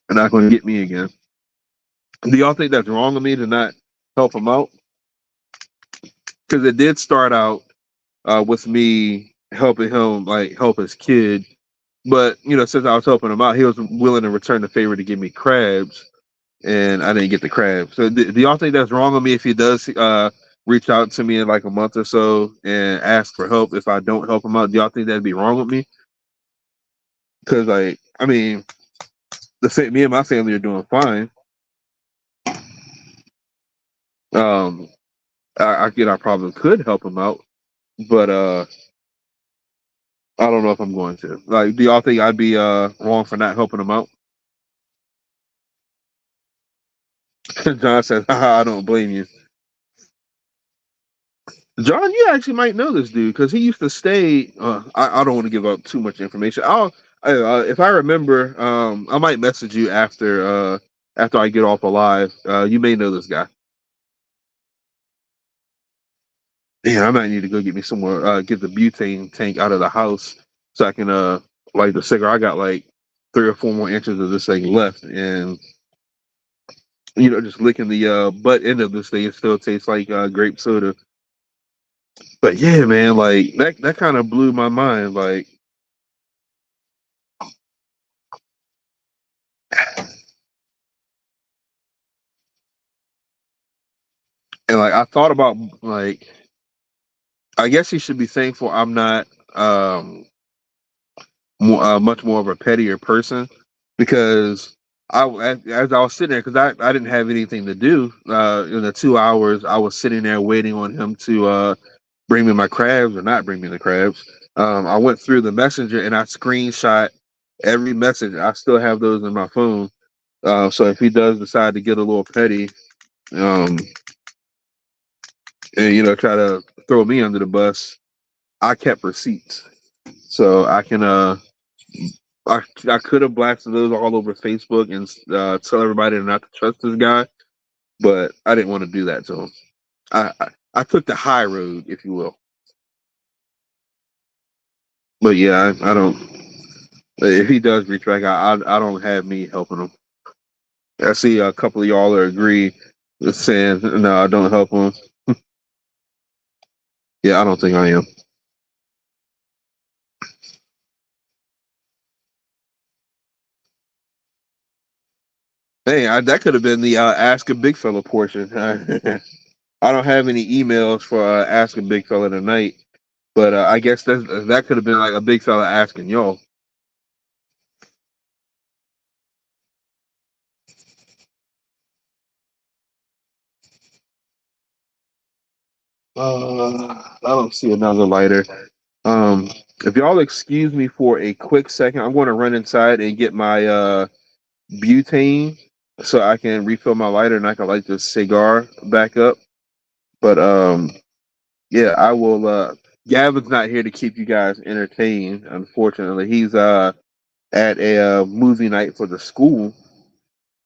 And not going to get me again. Do y'all think that's wrong of me to not help him out? Because it did start out with me helping him, like help his kid. But since I was helping him out, he was willing to return the favor to give me crabs, and I didn't get the crabs. So do y'all think that's wrong of me if he does reach out to me in like a month or so and ask for help if I don't help him out? Do y'all think that'd be wrong with me? Because like, I mean, me and my family are doing fine. Um, I probably could help him out, but I don't know if I'm going to. Like, do y'all think I'd be wrong for not helping him out? John says, haha, I don't blame you. John, you actually might know this dude because he used to stay. I don't want to give up too much information. If I remember, I might message you after I get off alive. You may know this guy. Yeah, I might need to go get me somewhere. Get the butane tank out of the house so I can light the cigarette. I got like 3 or 4 more inches of this thing left, and just licking the butt end of this thing, it still tastes like grape soda. But yeah, man, like that kind of blew my mind. Like, and like I thought about like, I guess he should be thankful I'm not much more of a pettier person because as I was sitting there, because I didn't have anything to do in the 2 hours I was sitting there waiting on him to bring me my crabs or not bring me the crabs. I went through the messenger and I screenshot every message. I still have those in my phone. So if he does decide to get a little petty, um, and try to throw me under the bus, I kept receipts, so I can I could have blasted those all over Facebook and tell everybody not to trust this guy, but I didn't want to do that to him. I took the high road, if you will. But yeah, I don't. If he does reach back, I don't have me helping him. I see a couple of y'all are agree with saying no, I don't help him. Yeah, I don't think I am. Hey, that could have been the Ask a Big Fella portion. I don't have any emails for Ask a Big Fella tonight, but I guess that could have been like a big fella asking y'all. I don't see another lighter. Um, if y'all excuse me for a quick second, I'm going to run inside and get my butane so I can refill my lighter and I can light this cigar back up. But yeah, I will. Gavin's not here to keep you guys entertained. Unfortunately, he's at a movie night for the school.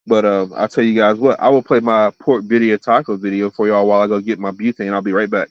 But I'll tell you guys what. I will play my pork video taco video for y'all while I go get my butane. I'll be right back.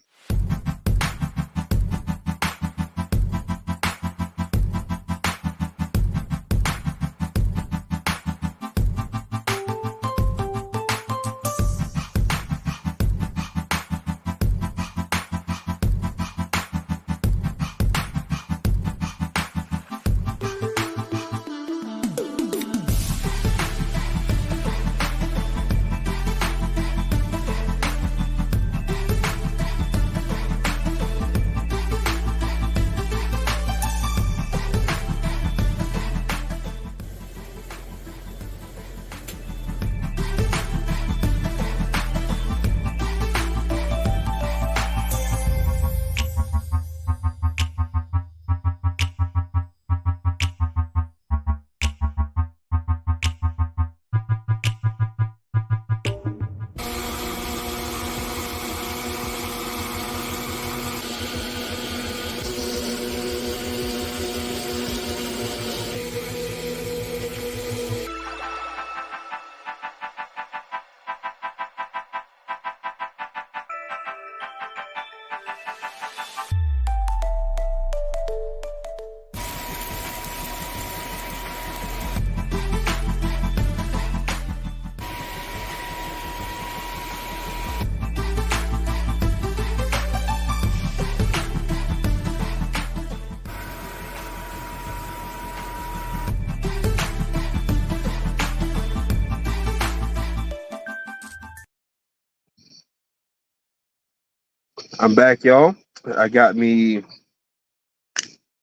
I'm back, y'all. I got me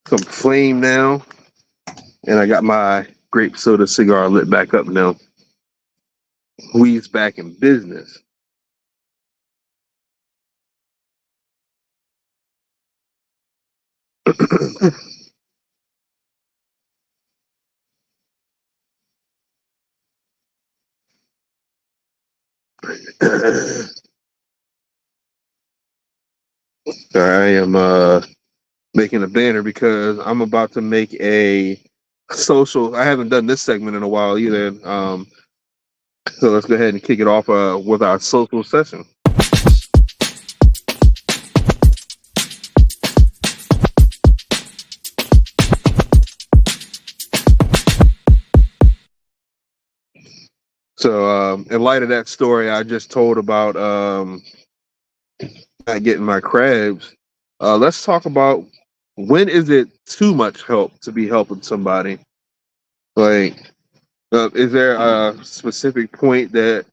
some flame now, and I got my grape soda cigar lit back up now. Weed's back in business. I am making a banner because I'm about to make a social. I haven't done this segment in a while either. So let's go ahead and kick it off with our social session. So, in light of that story I just told about not getting my crabs, let's talk about when is it too much help to be helping somebody? Like, is there a specific point that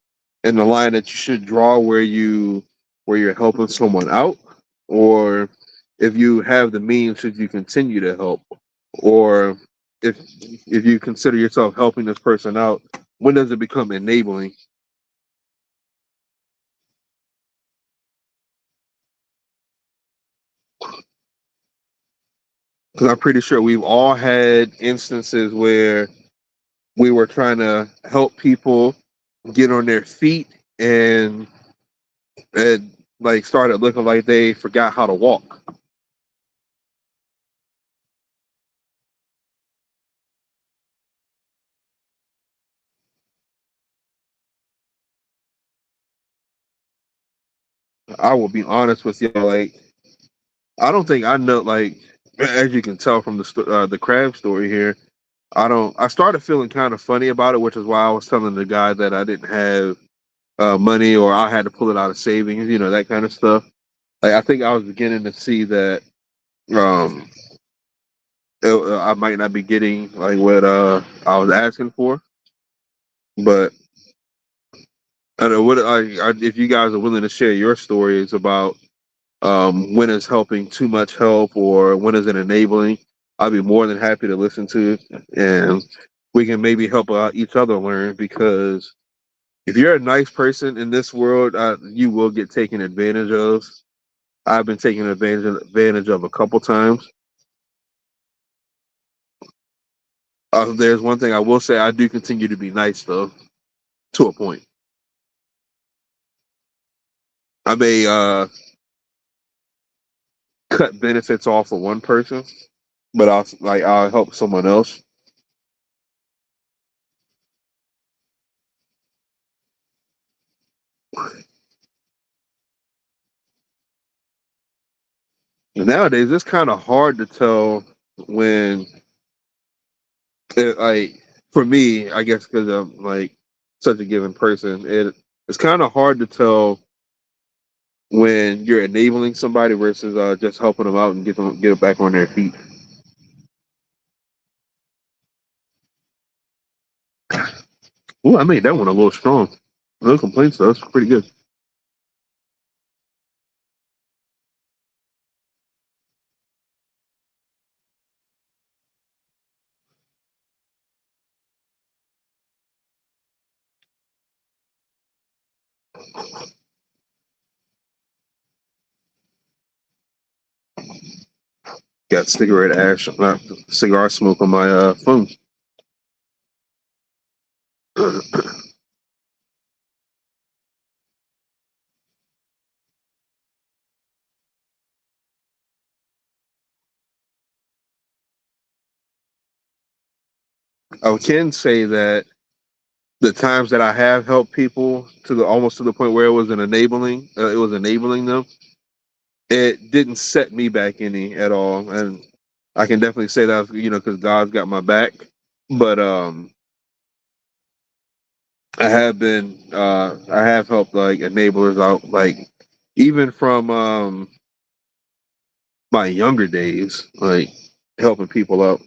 in the line that you should draw where you're helping someone out, or if you have the means, should you continue to help, or if you consider yourself helping this person out, when does it become enabling? Because I'm pretty sure we've all had instances where we were trying to help people get on their feet and it like started looking like they forgot how to walk. I will be honest with you, like I don't think I know, like as you can tell from the crab story here, I don't. I started feeling kind of funny about it, which is why I was telling the guy that I didn't have money or I had to pull it out of savings, that kind of stuff. Like I think I was beginning to see that um, I might not be getting like what I was asking for, but I don't know what if you guys are willing to share your stories about when is helping too much help or when is it enabling. I'd be more than happy to listen to it, and we can maybe help each other learn because if you're a nice person in this world, you will get taken advantage of. I've been taken advantage of a couple times. There's one thing I will say: I do continue to be nice, though, to a point. I may cut benefits off for one person, but I'll help someone else. And nowadays, it's kind of hard to tell when, like, for me, I guess because I'm like such a given person, it's kind of hard to tell when you're enabling somebody versus just helping them out and get it back on their feet. Ooh, I made that one a little strong. No complaints though. It's pretty good. Got cigarette ash, not cigar smoke on my phone. I can say that the times that I have helped people to the almost to the point where it was enabling them. It didn't set me back any at all, and I can definitely say that because God's got my back. But I have helped like enablers out, like even from my younger days, like helping people out.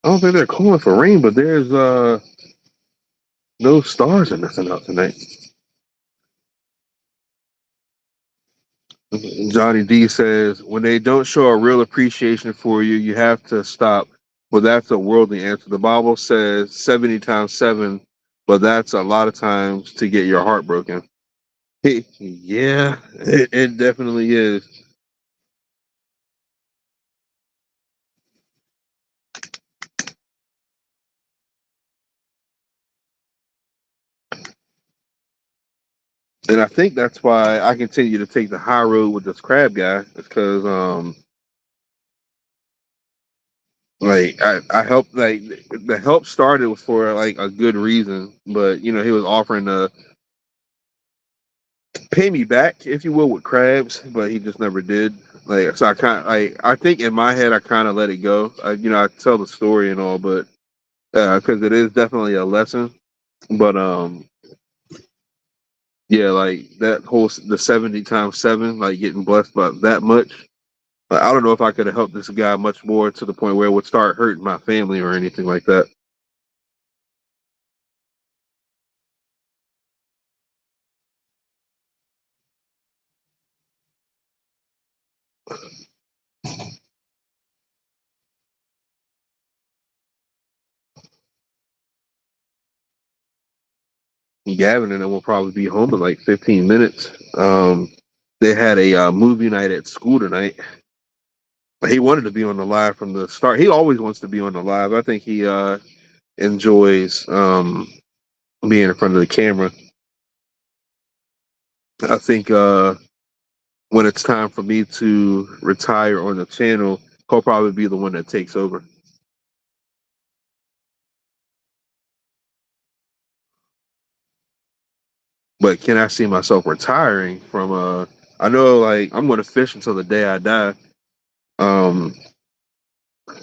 I don't think they're calling for rain, but there's no stars or nothing out tonight. Johnny D says, when they don't show a real appreciation for you, you have to stop. Well, that's a worldly answer. The Bible says 70 times 7, but that's a lot of times to get your heart broken. Yeah, it definitely is. And I think that's why I continue to take the high road with this crab guy, because like I helped, like the help started for like a good reason, but he was offering to pay me back, if you will, with crabs, but he just never did. Like, so I kind of, like, I think in my head I kind of let it go. I tell the story and all, but because it is definitely a lesson. But yeah, like that whole the 70 times 7, like getting blessed by that much. I don't know if I could have helped this guy much more to the point where it would start hurting my family or anything like that. Gavin and them will probably be home in like 15 minutes. They had a movie night at school tonight. He wanted to be on the live from the start. He always wants to be on the live. I think he enjoys being in front of the camera. I think when it's time for me to retire on the channel, he'll probably be the one that takes over. But can I see myself retiring from I know like I'm gonna fish until the day I die. Um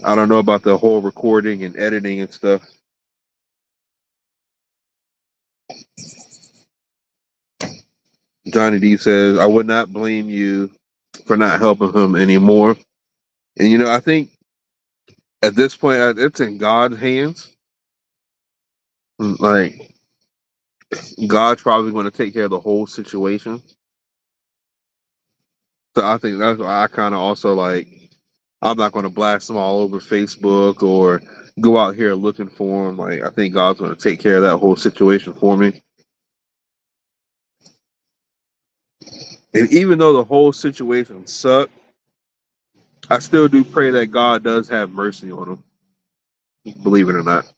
I don't know about the whole recording and editing and stuff. Johnny D says, I would not blame you for not helping him anymore. And I think at this point it's in God's hands. Like God's probably going to take care of the whole situation. So I think that's why I kind of also like I'm not going to blast them all over Facebook or go out here looking for them. Like I think God's going to take care of that whole situation for me. And even though the whole situation sucked, I still do pray that God does have mercy on them, believe it or not.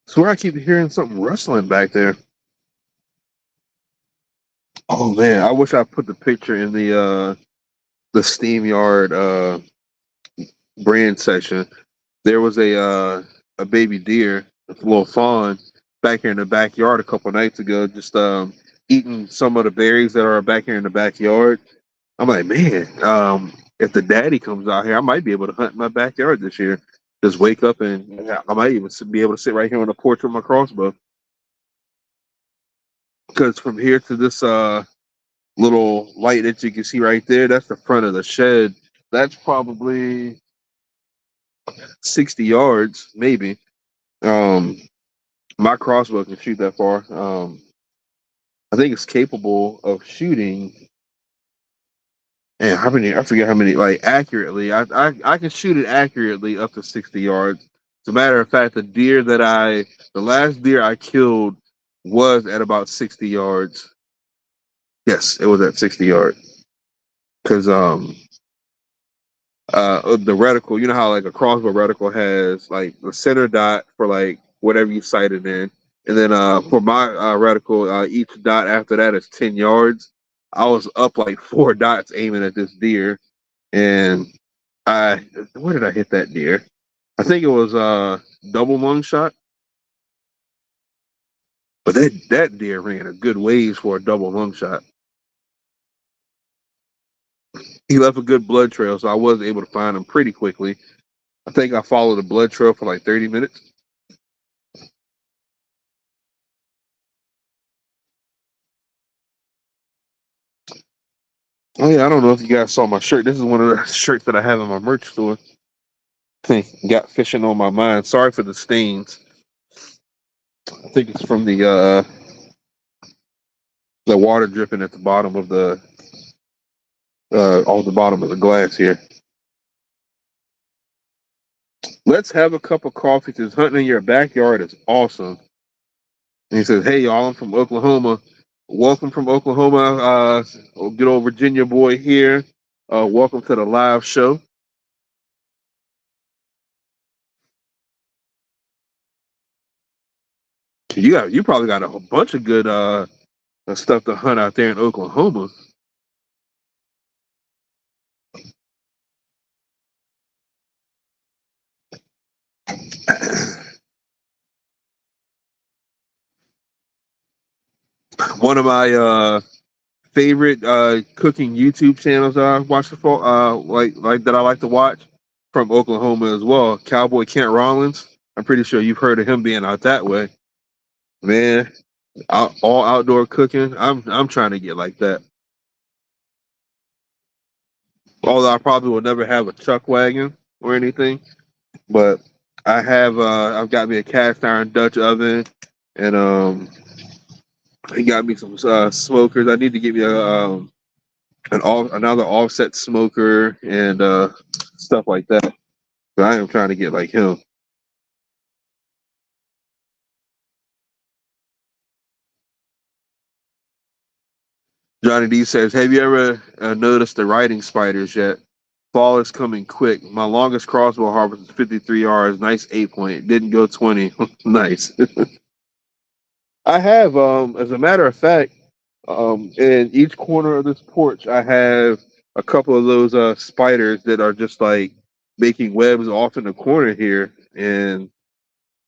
Swear I keep hearing something rustling back there. Oh man, I wish I put the picture in the Steam Yard brand section. There was a baby deer, a little fawn, back here in the backyard a couple nights ago, just eating some of the berries that are back here in the backyard. I'm like, man, if the daddy comes out here, I might be able to hunt in my backyard this year. Just wake up and I might even be able to sit right here on the porch with my crossbow. Because from here to this little light that you can see right there, that's the front of the shed. That's probably 60 yards, maybe. Um, my crossbow can shoot that far. I think it's capable of shooting. And how many? I forget how many. Like accurately, I can shoot it accurately up to 60 yards. As a matter of fact, the last deer I killed was at about 60 yards. Yes, it was at 60 yards. Because the reticle, you know how like a crossbow reticle has like the center dot for like whatever you sighted in, and then for my reticle, each dot after that is 10 yards. I was up like 4 dots aiming at this deer, and I where did I hit that deer? I think it was double lung shot. But that deer ran a good ways for a double lung shot. He left a good blood trail, so I was able to find him pretty quickly. I think I followed the blood trail for like 30 minutes. Oh yeah, I don't know if you guys saw my shirt. This is one of the shirts that I have in my merch store. Got fishing on my mind. Sorry for the stains. I think it's from the water dripping at the bottom of the off the bottom of the glass here. Let's have a cup of coffee because hunting in your backyard is awesome. And he says, "Hey y'all, I'm from Oklahoma. Welcome from Oklahoma. Good old Virginia boy here. Welcome to the live show." You probably got a bunch of good stuff to hunt out there in Oklahoma. One of my favorite cooking YouTube channels that I watch like that I like to watch from Oklahoma as well. Cowboy Kent Rollins. I'm pretty sure you've heard of him being out that way. Man, all outdoor cooking. I'm trying to get like that. Although I probably will never have a chuck wagon or anything, but I've got me a cast iron Dutch oven, and he got me some smokers. I need to get me another offset smoker and stuff like that. But I am trying to get like him. Johnny D says, "Have you ever noticed the riding spiders yet? Fall is coming quick. My longest crossbow harvest is 53 yards. Nice 8 point. Didn't go 20. Nice." I have, as a matter of fact, in each corner of this porch, I have a couple of those spiders that are just like making webs off in the corner here. And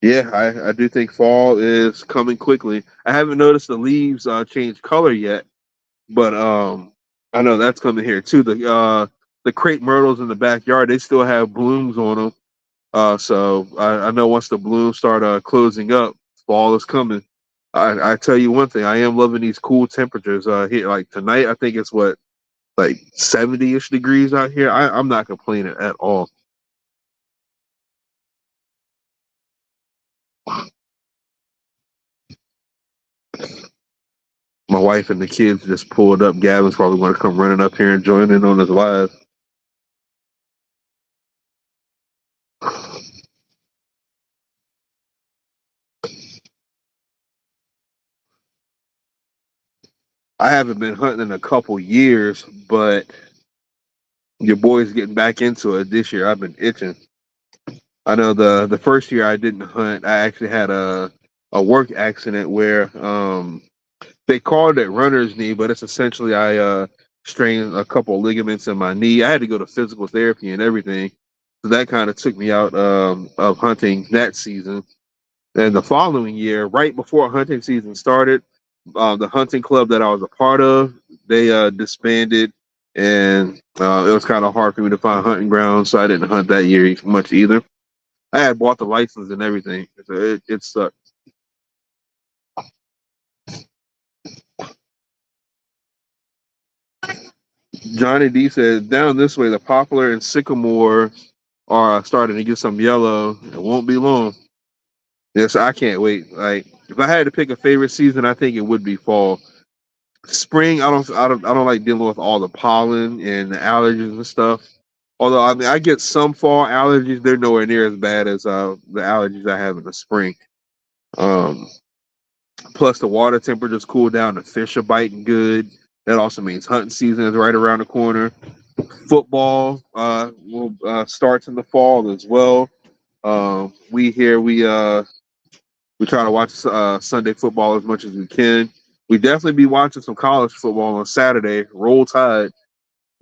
yeah, I do think fall is coming quickly. I haven't noticed the leaves change color yet, but I know that's coming here too. The crepe myrtles in the backyard, they still have blooms on them. So I know once the blooms start closing up, fall is coming. I tell you one thing, I am loving these cool temperatures here. Like tonight, I think it's what like 70-ish degrees out here. I'm not complaining at all. My wife and the kids just pulled up. Gavin's probably going to come running up here and join in on this live. I haven't been hunting in a couple years, but your boy's getting back into it this year. I've been itching. I know the first year I didn't hunt, I actually had a work accident where they called it runner's knee, but it's essentially I strained a couple of ligaments in my knee. I had to go to physical therapy and everything. So that kind of took me out of hunting that season. And the following year, right before hunting season started, the hunting club that I was a part of, they disbanded, and it was kind of hard for me to find hunting grounds, so I didn't hunt that year much either. I had bought the license and everything, so it sucked. Johnny D said, "Down this way, the poplar and sycamore are starting to get some yellow. It won't be long." Yes, I can't wait. Like, if I had to pick a favorite season, I think it would be fall. Spring, I don't like dealing with all the pollen and the allergies and stuff. Although I mean, I get some fall allergies, they're nowhere near as bad as the allergies I have in the spring. Um, Plus, the water temperatures cool down. The fish are biting good. That also means hunting season is right around the corner. Football will starts in the fall as well. We here we try to watch Sunday football as much as we can. We definitely be watching some college football on Saturday. Roll Tide.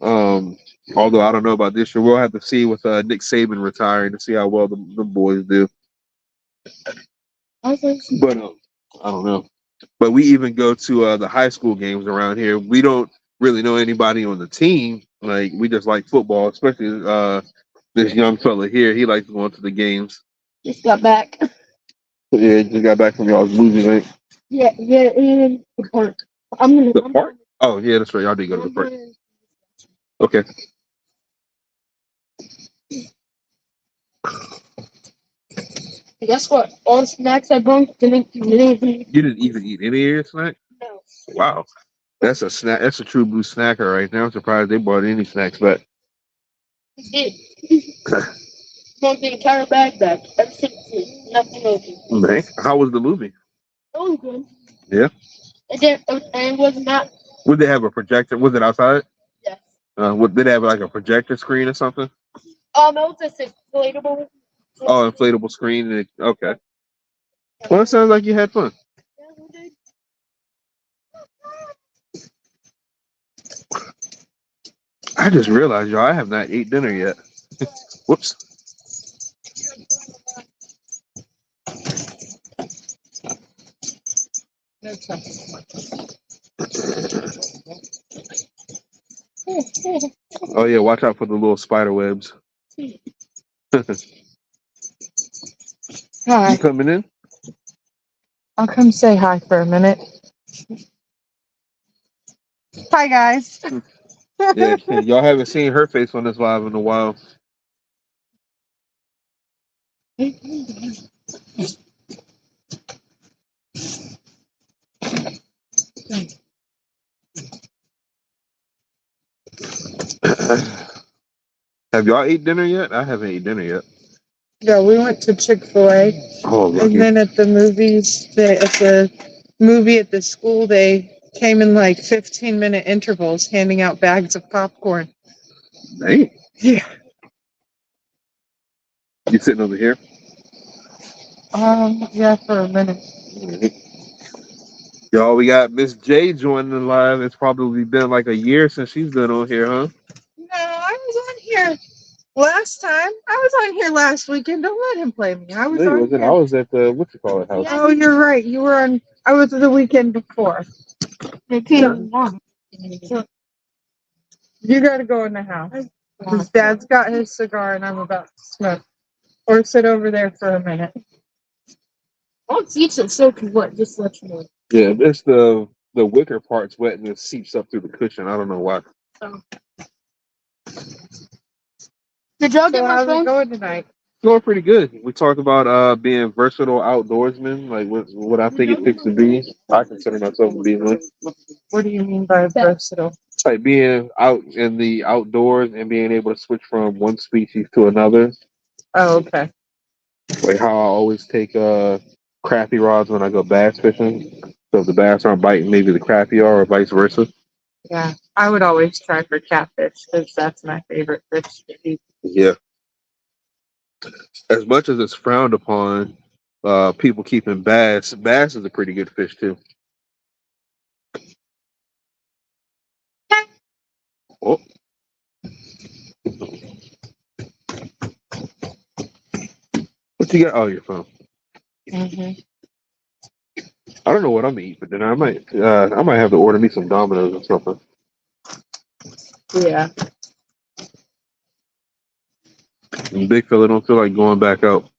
Um, Although I don't know about this year, we'll have to see with Nick Saban retiring to see how well the boys do. But I don't know. But we even go to the high school games around here. We don't really know anybody on the team. Like we just like football, especially this young fella here. He likes going to the games. Just got back. Yeah, just got back from y'all's movie night. Yeah, in the park. The park? Oh yeah, that's right. Y'all did go to the park. Okay. Guess what? All the snacks I brought didn't even. You didn't even eat any of your snack? No. Wow. That's a snack. That's a true blue snacker right now. I'm surprised they brought any snacks back. Did. Brought the entire bag back. Everything, nothing open. Man, how was the movie? It was good. Yeah. It was not. Would they have a projector? Was it outside? Yes. Did they have like a projector screen or something? It was just inflatable. Oh, inflatable screen. Okay. Well, it sounds like you had fun. Yeah, we did. I just realized, y'all, I have not ate dinner yet. Whoops. Oh yeah, watch out for the little spider webs. Hi. You coming in? I'll come say hi for a minute. Hi, guys. Yeah, y'all haven't seen her face on this live in a while. Have y'all ate dinner yet? I haven't eaten dinner yet. Yeah, we went to Chick-fil-A, Oh, lucky. and then at the movie at the school, they came in like 15-minute intervals handing out bags of popcorn. Dang. Yeah. You sitting over here? Yeah, for a minute. Y'all, we got Miss J joining the live. It's probably been like a year since she's been on here, huh? No, I was on here last time. I was on here last weekend. Don't let him play me. I was No, you on wasn't. here. I was at the house. Oh, you're right. You were on. I was the weekend before. They came on. You got to go in the house. His dad's got his cigar, and I'm about to smoke. Or sit over there for a minute. All seats are soaking wet, just to let you know. Yeah, it's the wicker part's wet and it seeps up through the cushion. I don't know why. Did y'all So get my how's it phone? going tonight? Going pretty good. We talked about being versatile outdoorsmen, like what I think it takes to be. I consider myself to be one. What do you mean by versatile? Like being out in the outdoors and being able to switch from one species to another. Oh, okay. Like how I always take crappie rods when I go bass fishing. So if the bass aren't biting, maybe the crappie are, or vice versa. Yeah, I would always try for catfish because that's my favorite fish to eat. Yeah. As much as it's frowned upon, people keeping bass. Bass is a pretty good fish too. Oh. What you got? Oh, your phone. Mm-hmm. I don't know what I'm gonna eat for dinner. I might have to order me some Domino's or something. Yeah. And big fella don't feel like going back out.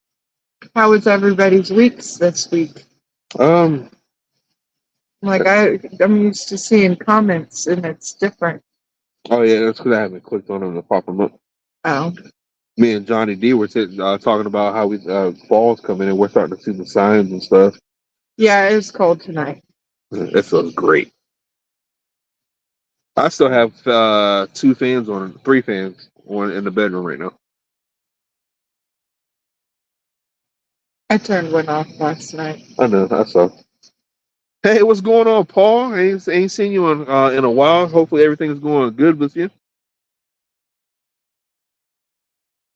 How was everybody's weeks this week? Um. Like I'm used to seeing comments and it's different. Oh yeah, that's because I haven't clicked on them to pop them up. Oh. Me and Johnny D were talking about how we fall's coming and we're starting to see the signs and stuff. Yeah, it was cold tonight. It feels great. I still have 3 fans on in the bedroom right now. I turned one off last night. I know, I saw. Hey, what's going on, Paul? Ain't seen you in a while. Hopefully everything's going good with you.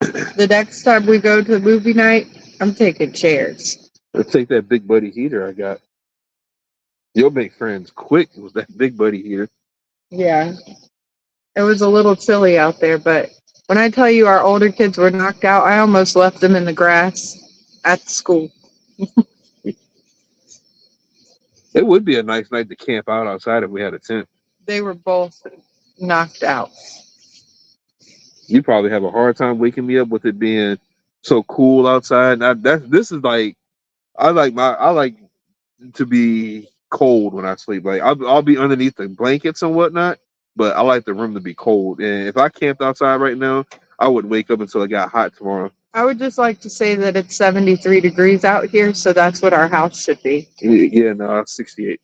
The next time we go to movie night, I'm taking chairs. Let's take that big buddy heater I got. You'll make friends quick with that big buddy heater. Yeah. It was a little chilly out there, but when I tell you our older kids were knocked out, I almost left them in the grass at school. It would be a nice night to camp out outside if we had a tent. They were both knocked out. You probably have a hard time waking me up with it being so cool outside. This is like I like to be cold when I sleep. Like I'll be underneath the blankets and whatnot, but I like the room to be cold. And if I camped outside right now, I wouldn't wake up until it got hot tomorrow. I would just like to say that it's 73 degrees out here, so that's what our house should be. Yeah, no, 68.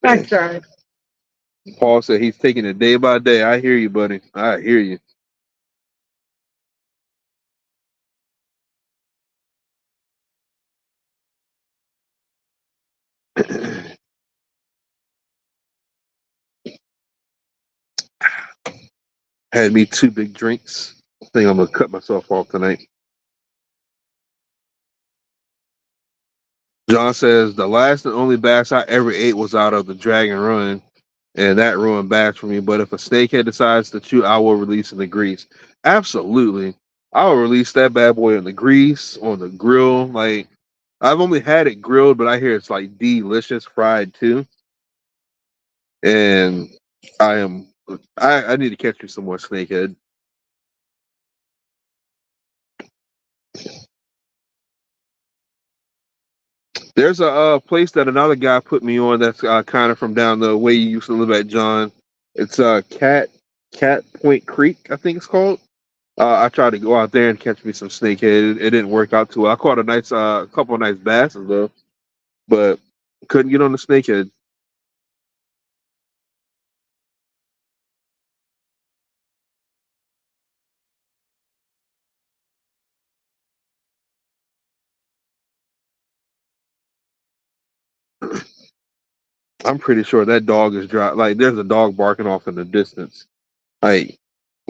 That's right. Paul said he's taking it day by day. I hear you, buddy. I hear you. Had me 2 big drinks. I think I'm gonna cut myself off tonight. John says the last and only bass I ever ate was out of the Dragon Run, and that ruined bass for me. But if a snakehead decides to chew, I will release in the grease. Absolutely, I will release that bad boy in the grease on the grill. Like I've only had it grilled, but I hear it's like delicious fried too. And I am I need to catch you some more snakehead. There's a place that another guy put me on that's kind of from down the way you used to live at, John. It's Cat Point Creek, I think it's called. I tried to go out there and catch me some snakehead. It didn't work out too well. I caught a nice couple of nice basses though, but couldn't get on the snakehead. I'm pretty sure that dog is like there's a dog barking off in the distance. Like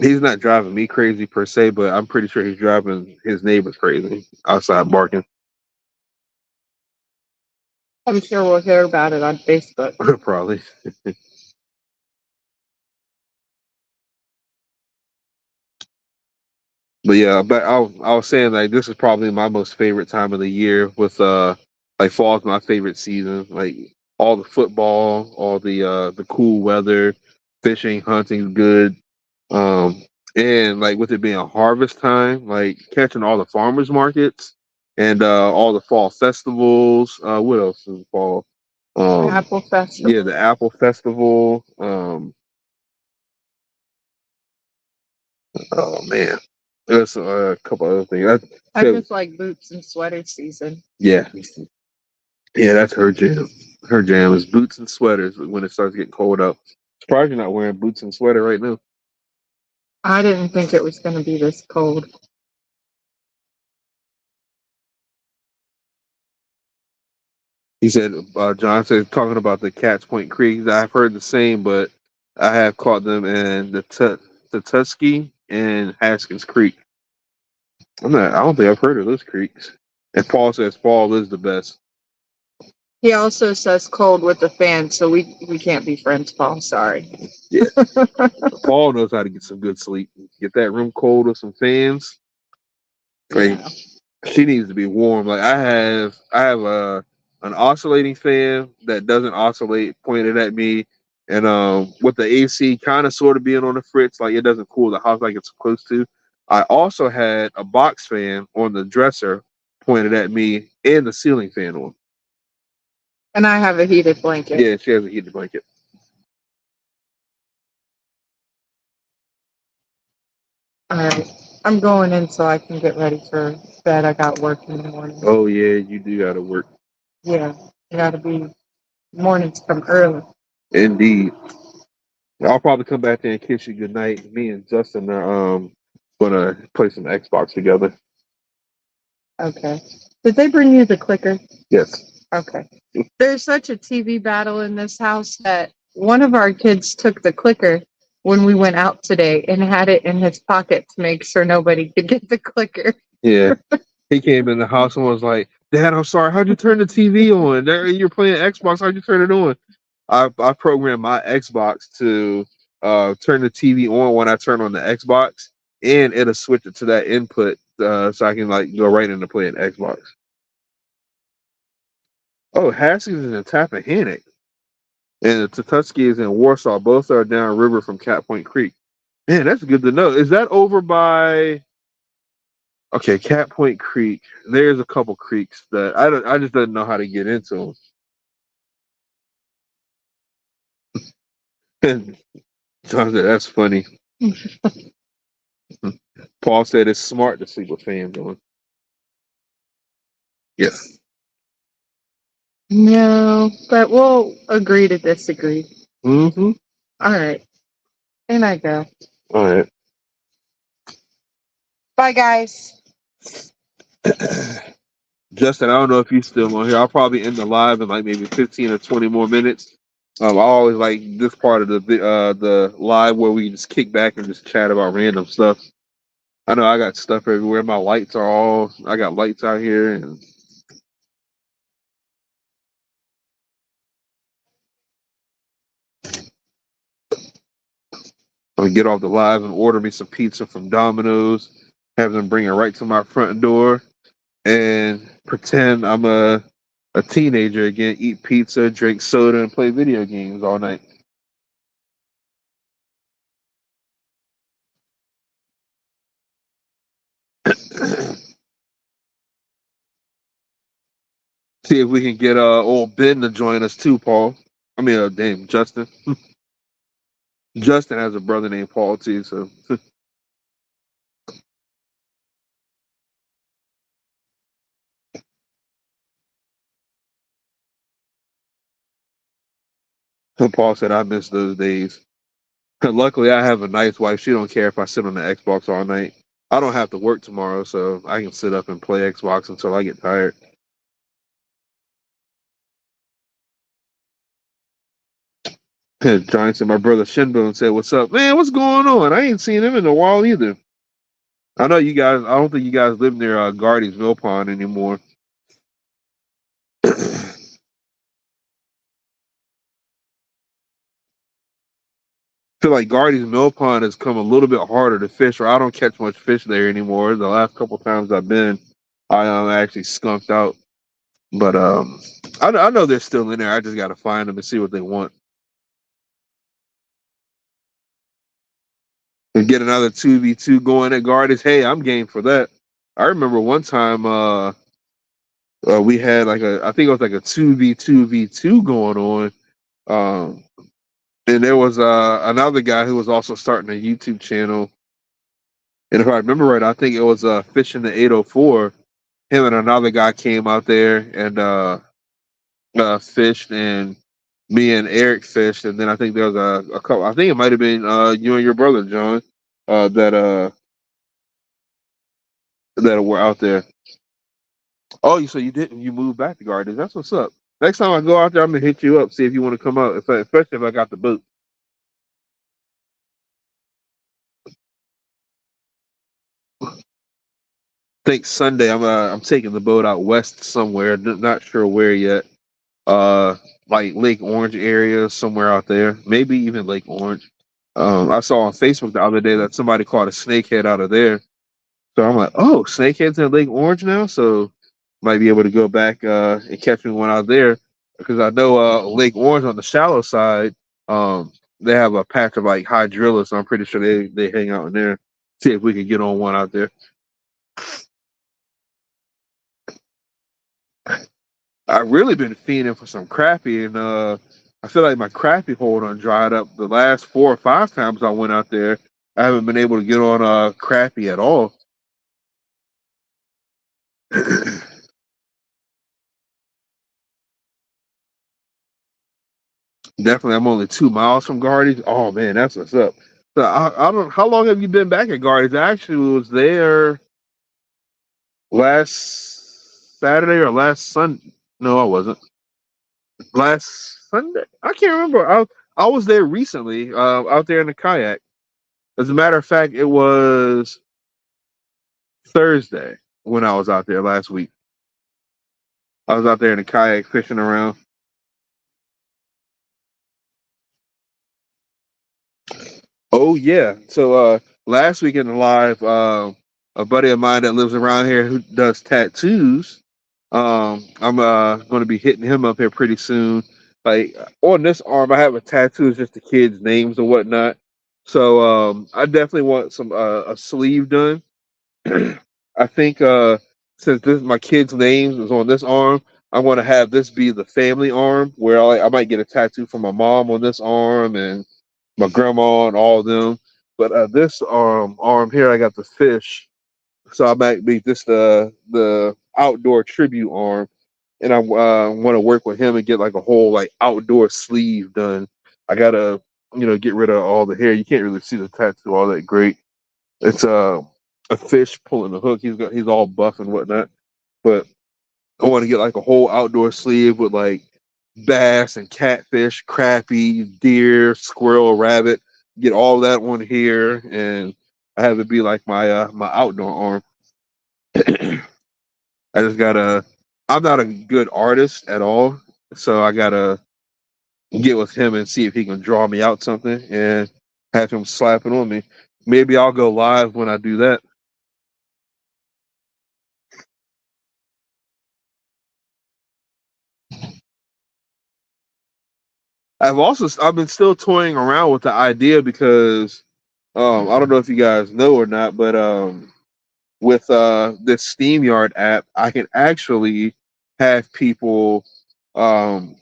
he's not driving me crazy per se, but I'm pretty sure he's driving his neighbors crazy outside barking. I'm sure we'll hear about it on Facebook. Probably. But yeah, but I was saying like this is probably my most favorite time of the year with like fall is my favorite season. Like all the football, all the cool weather, fishing, hunting good. Um and like with it being a harvest time, like catching all the farmers markets and all the fall festivals. What else is fall? Apple Festival. Yeah, the Apple Festival. Oh man. There's a couple other things. I just like boots and sweater season. Yeah, yeah, that's her jam. Her jam is boots and sweaters when it starts getting cold out. Surprised you're not wearing boots and sweater right now. I didn't think it was going to be this cold. He said, John said, talking about the Cats Point Creeks. I've heard the same, but I have caught them in the Tusky and Haskins Creek. I don't think I've heard of those creeks. And Paul says fall is the best. He also says cold with the fan, so we can't be friends, Paul. Sorry. Yeah. Paul knows how to get some good sleep. Get that room cold with some fans. Like, Yeah. she needs to be warm. Like I have an oscillating fan that doesn't oscillate pointed at me, and with the AC kind of sort of being on the fritz, like it doesn't cool the house like it's supposed to. I also had a box fan on the dresser pointed at me and the ceiling fan on. And I have a heated blanket. Yeah, she has a heated blanket. All right. I'm going in so I can get ready for bed. I got work in the morning. Oh yeah, you do gotta work. Yeah. I got to be, mornings come early. Indeed. I'll probably come back there and kiss you goodnight. Me and Justin are gonna play some Xbox together. Okay. Did they bring you the clicker? Yes. Okay. There's such a TV battle in this house that one of our kids took the clicker when we went out today and had it in his pocket to make sure nobody could get the clicker. Yeah. He came in the house and was like, Dad, I'm sorry, how'd you turn the TV on? You're playing Xbox, how'd you turn it on? I programmed my Xbox to turn the TV on when I turn on the Xbox, and it'll switch it to that input so I can like go right into playing Xbox. Oh, Haskins is in Tappahannock, and the Tuskegee is in Warsaw. Both are downriver from Cat Point Creek. Man, that's good to know. Is that over by? Okay, Cat Point Creek. There's a couple creeks that I just didn't know how to get into them. John said, "That's funny." Paul said it's smart to see what fans doing. Yes. No, but we'll agree to disagree. Mm-hmm. All right. And I go. All right. Bye, guys. Justin, I don't know if you're still on here. I'll probably end the live in like maybe 15 or 20 more minutes. I always like this part of the live where we just kick back and just chat about random stuff. I know I got stuff everywhere. My lights are all. I got lights out here, and I'm gonna get off the live and order me some pizza from Domino's. Have them bring it right to my front door, and pretend I'm a teenager again. Eat pizza, drink soda, and play video games all night. See if we can get old Ben to join us too, Paul. I mean, damn, Justin. Justin has a brother named Paul too, so Paul said I miss those days. Luckily, I have a nice wife. She don't care if I sit on the Xbox all night. I don't have to work tomorrow, so I can sit up and play Xbox until I get tired. Johnny said my brother Shinbone said, "What's up, man? What's going on? I ain't seen him in a while either." I know you guys. I don't think you guys live near Gardy's Mill Pond anymore. Feel like Gardy's Mill Pond has come a little bit harder to fish, or I don't catch much fish there anymore. The last couple times I've been, I actually skunked out. But I know they're still in there. I just got to find them and see what they want. And get another 2v2 going at Gardy's. Hey, I'm game for that. I remember one time we had I think it was like a 2v2v2 going on. Um, and there was another guy who was also starting a YouTube channel. And if I remember right, I think it was Fishing the 804. Him and another guy came out there and fished, and me and Eric fished. And then I think there was a couple. I think it might have been you and your brother John that were out there. Oh, so you didn't? You moved back to Gardens? That's what's up. Next time I go out there, I'm gonna hit you up, see if you want to come out. Especially if I got the boot. I think Sunday I'm taking the boat out west somewhere. Not sure where yet. Like Lake Orange area, somewhere out there. Maybe even Lake Orange. I saw on Facebook the other day that somebody caught a snakehead out of there. So I'm like, oh, snakeheads in Lake Orange now. So might be able to go back and catch me one out there because I know Lake Orange on the shallow side. They have a patch of like hydrilla, so I'm pretty sure they hang out in there. See if we can get on one out there. I've really been fiending for some crappie, and I feel like my crappie hole done dried up. The last 4 or 5 times I went out there, I haven't been able to get on crappie at all. Definitely, I'm only 2 miles from Gardy's. Oh man, that's what's up. So I don't. How long have you been back at Gardy's? I actually was there last Saturday or last Sunday. No, I wasn't. Last Sunday. I can't remember. I was there recently, out there in the kayak. As a matter of fact, it was Thursday when I was out there last week. I was out there in the kayak fishing around. Oh yeah. So last week in the live, a buddy of mine that lives around here who does tattoos, I'm going to be hitting him up here pretty soon. Like on this arm, I have a tattoo, it's just the kids' names and whatnot. So I definitely want some a sleeve done. I think since this my kids' names is on this arm, I want to have this be the family arm where I might get a tattoo from my mom on this arm and my grandma and all of them. But this arm here, I got the fish, so I might make this the outdoor tribute arm, and I want to work with him and get like a whole like outdoor sleeve done. I gotta get rid of all the hair. You can't really see the tattoo all that great. It's a fish pulling the hook. He's all buff and whatnot. But I want to get like a whole outdoor sleeve with like bass and catfish, crappie, deer, squirrel, rabbit. Get all that on here, and I have it be like my outdoor arm. I just gotta. I'm not a good artist at all, so I gotta get with him and see if he can draw me out something and have him slap it on me. Maybe I'll go live when I do that. I've been still toying around with the idea because I don't know if you guys know or not, but with this SteamYard app, I can actually have people um,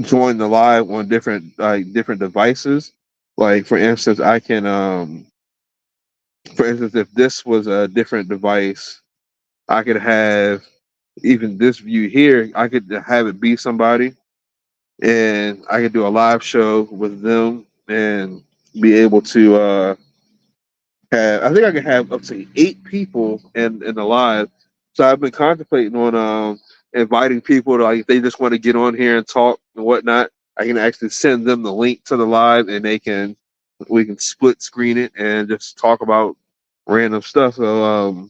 join the live on different devices. Like for instance, for instance, if this was a different device, I could have even this view here. I could have it be somebody, and I could do a live show with them and be able to I think I could have up to 8 people in the live. So I've been contemplating on inviting people to like if they just want to get on here and talk and whatnot. I can actually send them the link to the live and we can split screen it and just talk about random stuff. So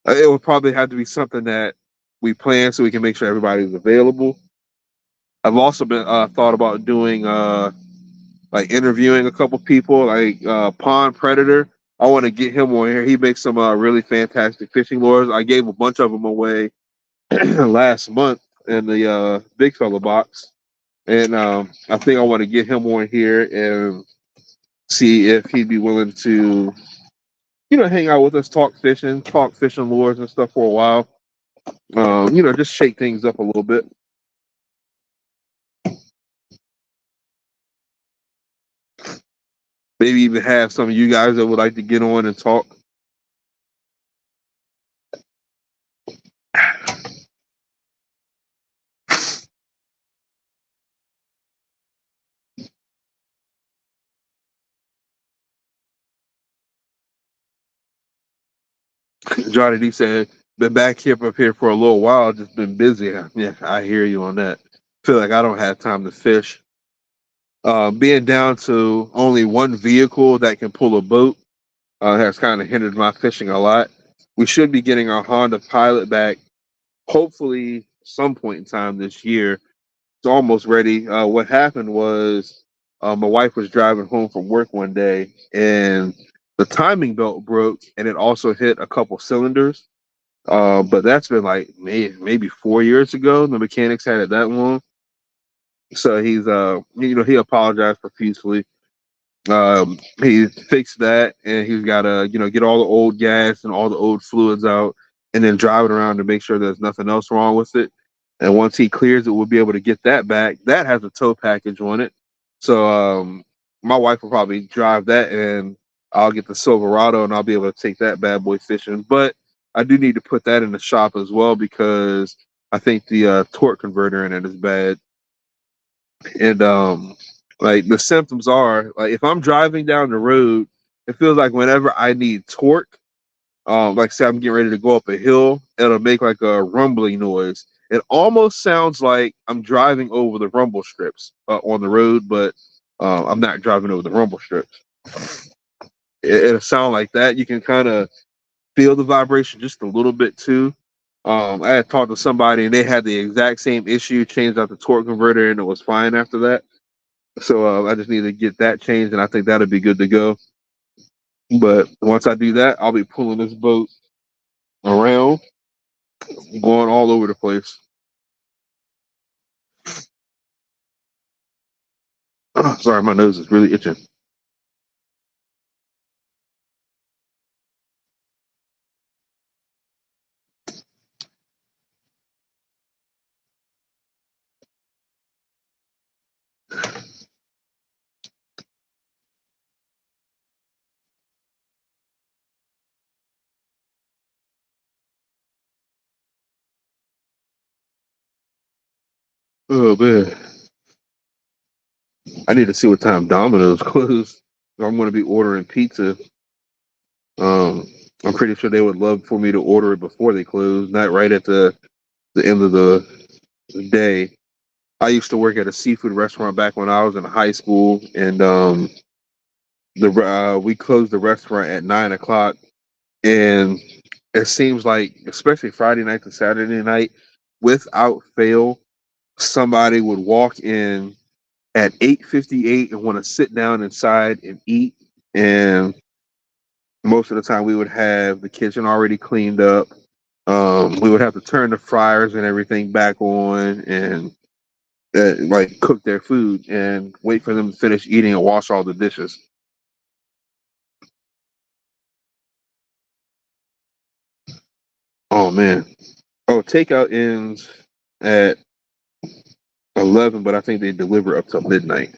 it would probably have to be something that we plan so we can make sure everybody's available. I've also been thought about doing like interviewing a couple people, like Pond Predator. I want to get him on here. He makes some really fantastic fishing lures. I gave a bunch of them away last month in the Bigfella box, and I think I want to get him on here and see if he'd be willing to, hang out with us, talk fishing lures and stuff for a while. Just shake things up a little bit. Maybe even have some of you guys that would like to get on and talk. Johnny D said, been back here up here for a little while, just been busy. Yeah, I hear you on that. Feel like I don't have time to fish. Being down to only one vehicle that can pull a boat has kind of hindered my fishing a lot. We should be getting our Honda Pilot back, hopefully some point in time this year. It's almost ready. What happened was my wife was driving home from work one day and the timing belt broke and it also hit a couple cylinders. But that's been like maybe 4 years ago. The mechanics had it that long, so he apologized profusely. He fixed that, and he's got to get all the old gas and all the old fluids out, and then drive it around to make sure there's nothing else wrong with it. And once he clears it, we'll be able to get that back. That has a tow package on it, so my wife will probably drive that, and I'll get the Silverado, and I'll be able to take that bad boy fishing. But I do need to put that in the shop as well because I think the torque converter in it is bad, and like the symptoms are like if I'm driving down the road, it feels like whenever I need torque, like say I'm getting ready to go up a hill, it'll make like a rumbling noise. It almost sounds like I'm driving over the rumble strips on the road, but I'm not driving over the rumble strips. It'll sound like that. You can kind of feel the vibration just a little bit too. I had talked to somebody and they had the exact same issue, changed out the torque converter, and it was fine after that. So I just need to get that changed, and I think that'll be good to go. But once I do that, I'll be pulling this boat around, going all over the place. Sorry, my nose is really itching. Oh man, I need to see what time Domino's close. I'm going to be ordering pizza. Um, I'm pretty sure they would love for me to order it before they close, not right at the end of the day. I used to work at a seafood restaurant back when I was in high school, and the we closed the restaurant at 9 o'clock, and it seems like, especially Friday night to Saturday night, without fail, somebody would walk in at 8:58 and want to sit down inside and eat. And most of the time, we would have the kitchen already cleaned up. We would have to turn the fryers and everything back on, and like cook their food and wait for them to finish eating and wash all the dishes. Oh man. Oh, takeout ends at 11, but I think they deliver up till midnight.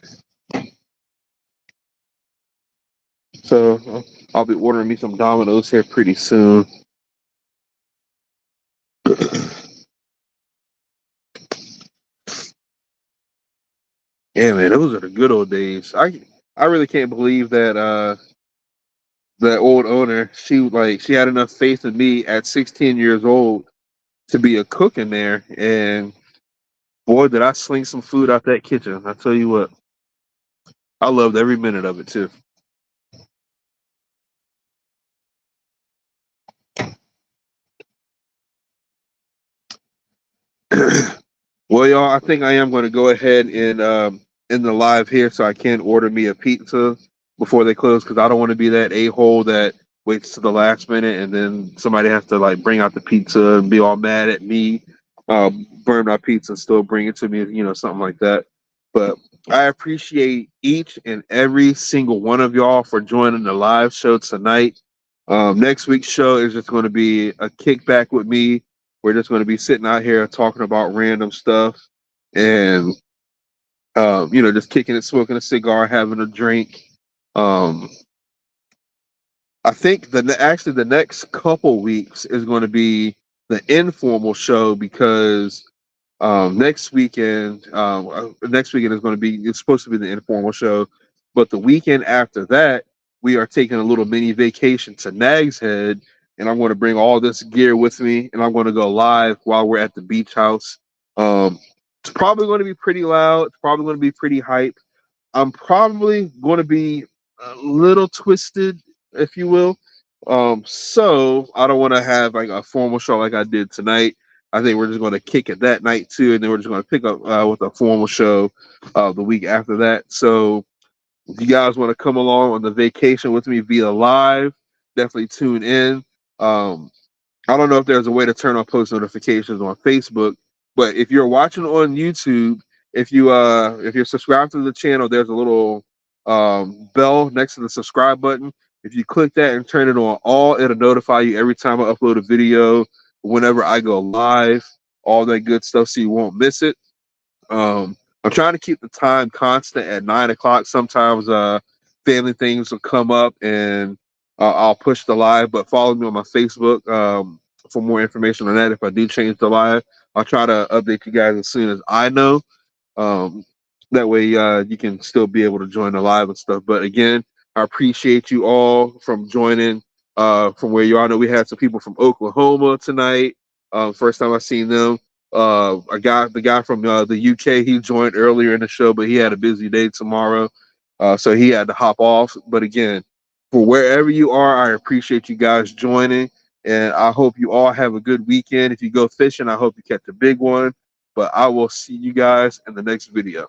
So I'll be ordering me some Domino's here pretty soon. Yeah, man, those are the good old days. I really can't believe that that old owner, she had enough faith in me at 16 years old to be a cook in there, and boy, did I sling some food out that kitchen. I tell you what, I loved every minute of it too. Well, y'all, I think I am going to go ahead and end the live here so I can order me a pizza before they close, because I don't want to be that a-hole that waits to the last minute and then somebody has to like bring out the pizza and be all mad at me, burn my pizza and still bring it to me, something like that. But I appreciate each and every single one of y'all for joining the live show tonight. Next week's show is just going to be a kickback with me. We're just going to be sitting out here talking about random stuff and, just kicking it, smoking a cigar, having a drink. Um, I think actually the next couple weeks is going to be the informal show, because next weekend is going to be, it's supposed to be the informal show, but the weekend after that, we are taking a little mini vacation to Nag's Head, and I'm going to bring all this gear with me, and I'm going to go live while we're at the beach house. It's probably going to be pretty loud. It's probably going to be pretty hype. I'm probably going to be a little twisted, if you will. So I don't want to have like a formal show like I did tonight. I think we're just going to kick it that night too, and then we're just going to pick up with a formal show the week after that. So if you guys want to come along on the vacation with me via live, definitely tune in. Um, I don't know if there's a way to turn on post notifications on Facebook, but if you're watching on YouTube, if you're subscribed to the channel, there's a little bell next to the subscribe button. If you click that and turn it on all, it'll notify you every time I upload a video, whenever I go live, all that good stuff, so you won't miss it. I'm trying to keep the time constant at 9 o'clock. Sometimes family things will come up and I'll push the live, but follow me on my Facebook for more information on that. If I do change the live, I'll try to update you guys as soon as I know. Um, that way you can still be able to join the live and stuff. But again, I appreciate you all from joining from where you are. I know we had some people from Oklahoma tonight. First time I seen them. The guy from the UK, he joined earlier in the show, but he had a busy day tomorrow, so he had to hop off. But again, for wherever you are, I appreciate you guys joining, and I hope you all have a good weekend. If you go fishing, I hope you catch a big one. But I will see you guys in the next video.